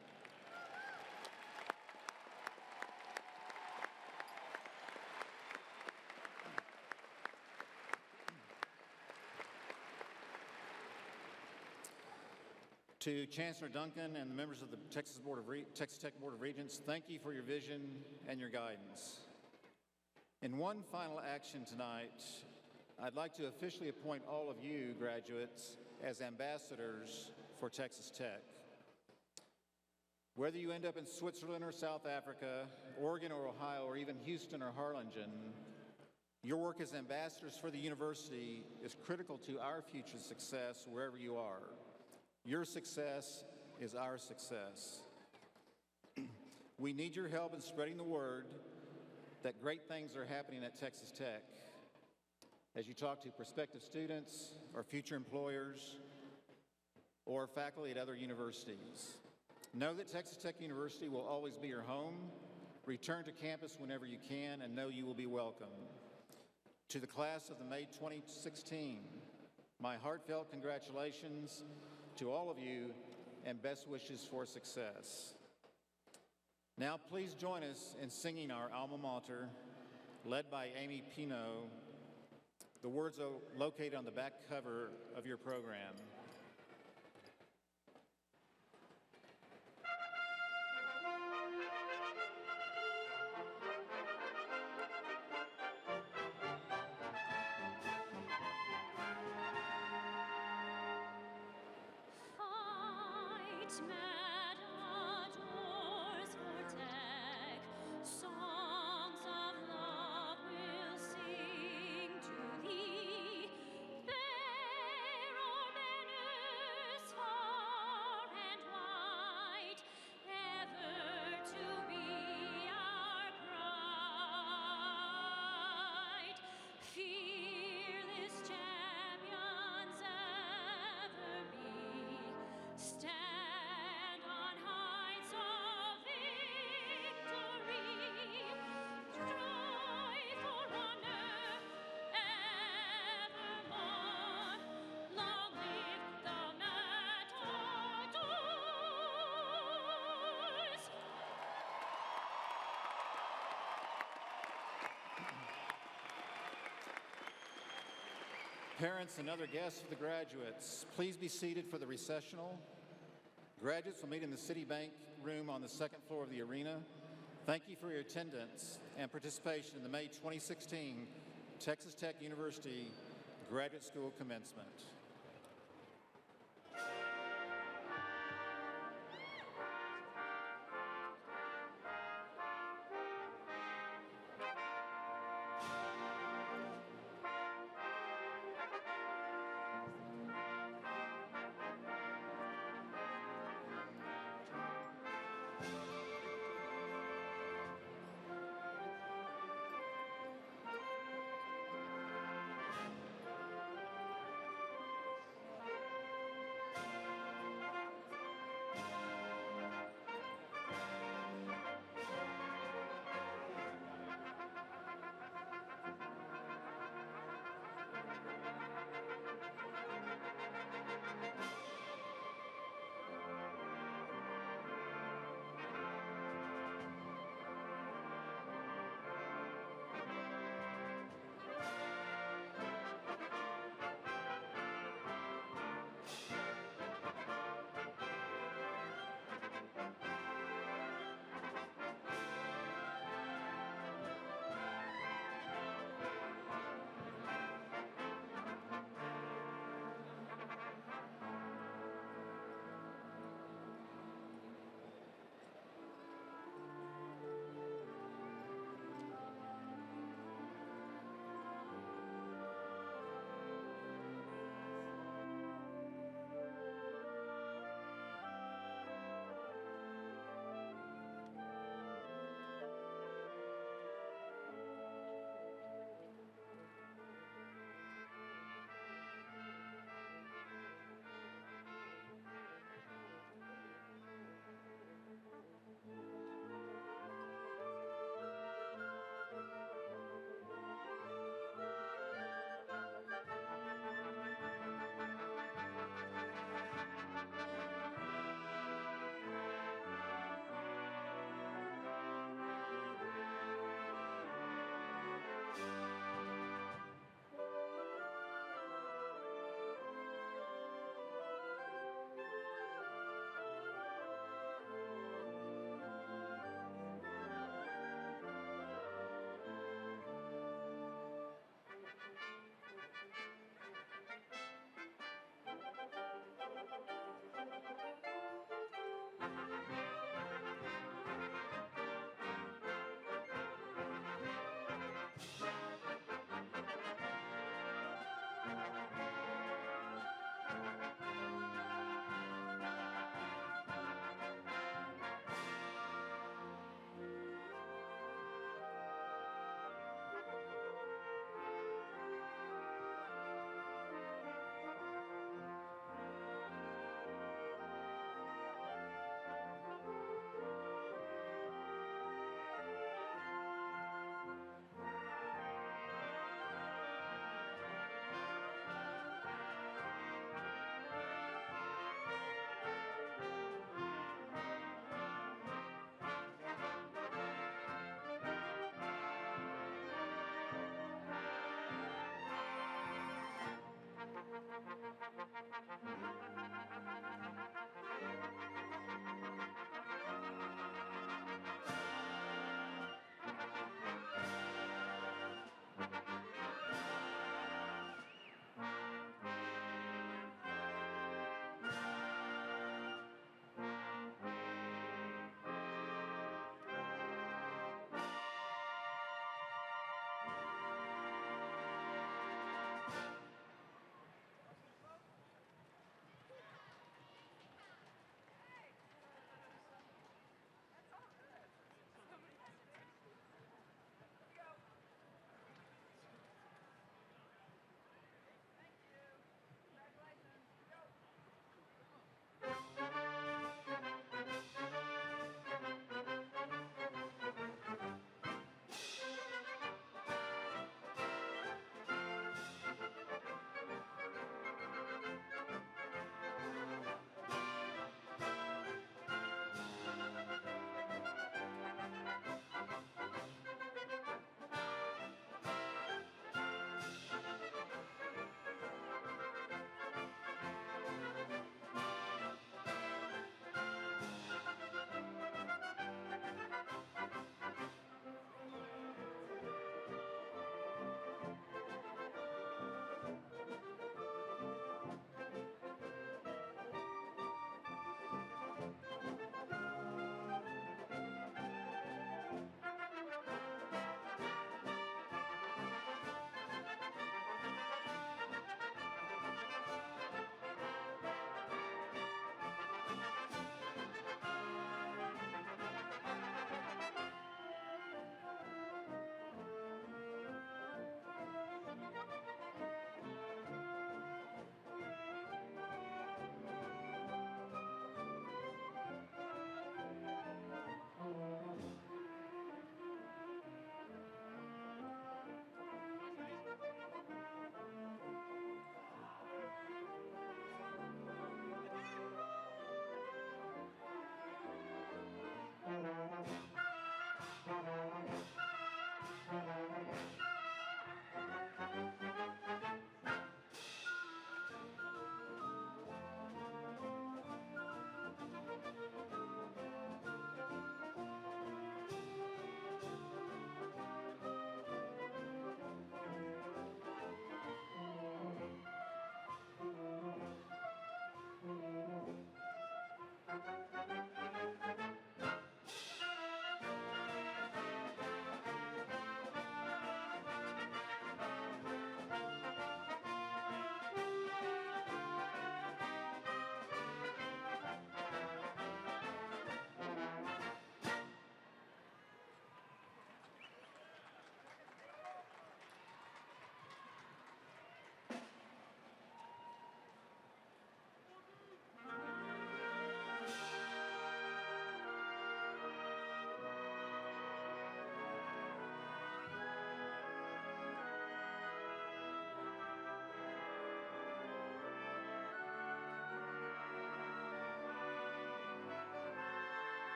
To Chancellor Duncan and the members of the Texas Tech Board of Regents, thank you for your vision and your guidance. In one final action tonight, I'd like to officially appoint all of you graduates as ambassadors for Texas Tech. Whether you end up in Switzerland or South Africa, Oregon or Ohio, or even Houston or Harlingen, your work as ambassadors for the university is critical to our future success wherever you are. Your success is our success. We need your help in spreading the word that great things are happening at Texas Tech. As you talk to prospective students or future employers or faculty at other universities, know that Texas Tech University will always be your home. Return to campus whenever you can and know you will be welcome. To the class of the May 2016, my heartfelt congratulations to all of you and best wishes for success. Now please join us in singing our alma mater, led by Amy Pino. The words are located on the back cover of your program. Matadors for Tech, songs of love will sing to thee. There are banners far and wide, ever to be our pride. Fearless champions ever be. Stand on heights of victory, strive for honor evermore. Long live the Matadors! Parents and other guests of the graduates, please be seated for the recessional. Graduates will meet in the Citibank room on the second floor of the arena. Thank you for your attendance and participation in the May 2016 Texas Tech University Graduate School Commencement.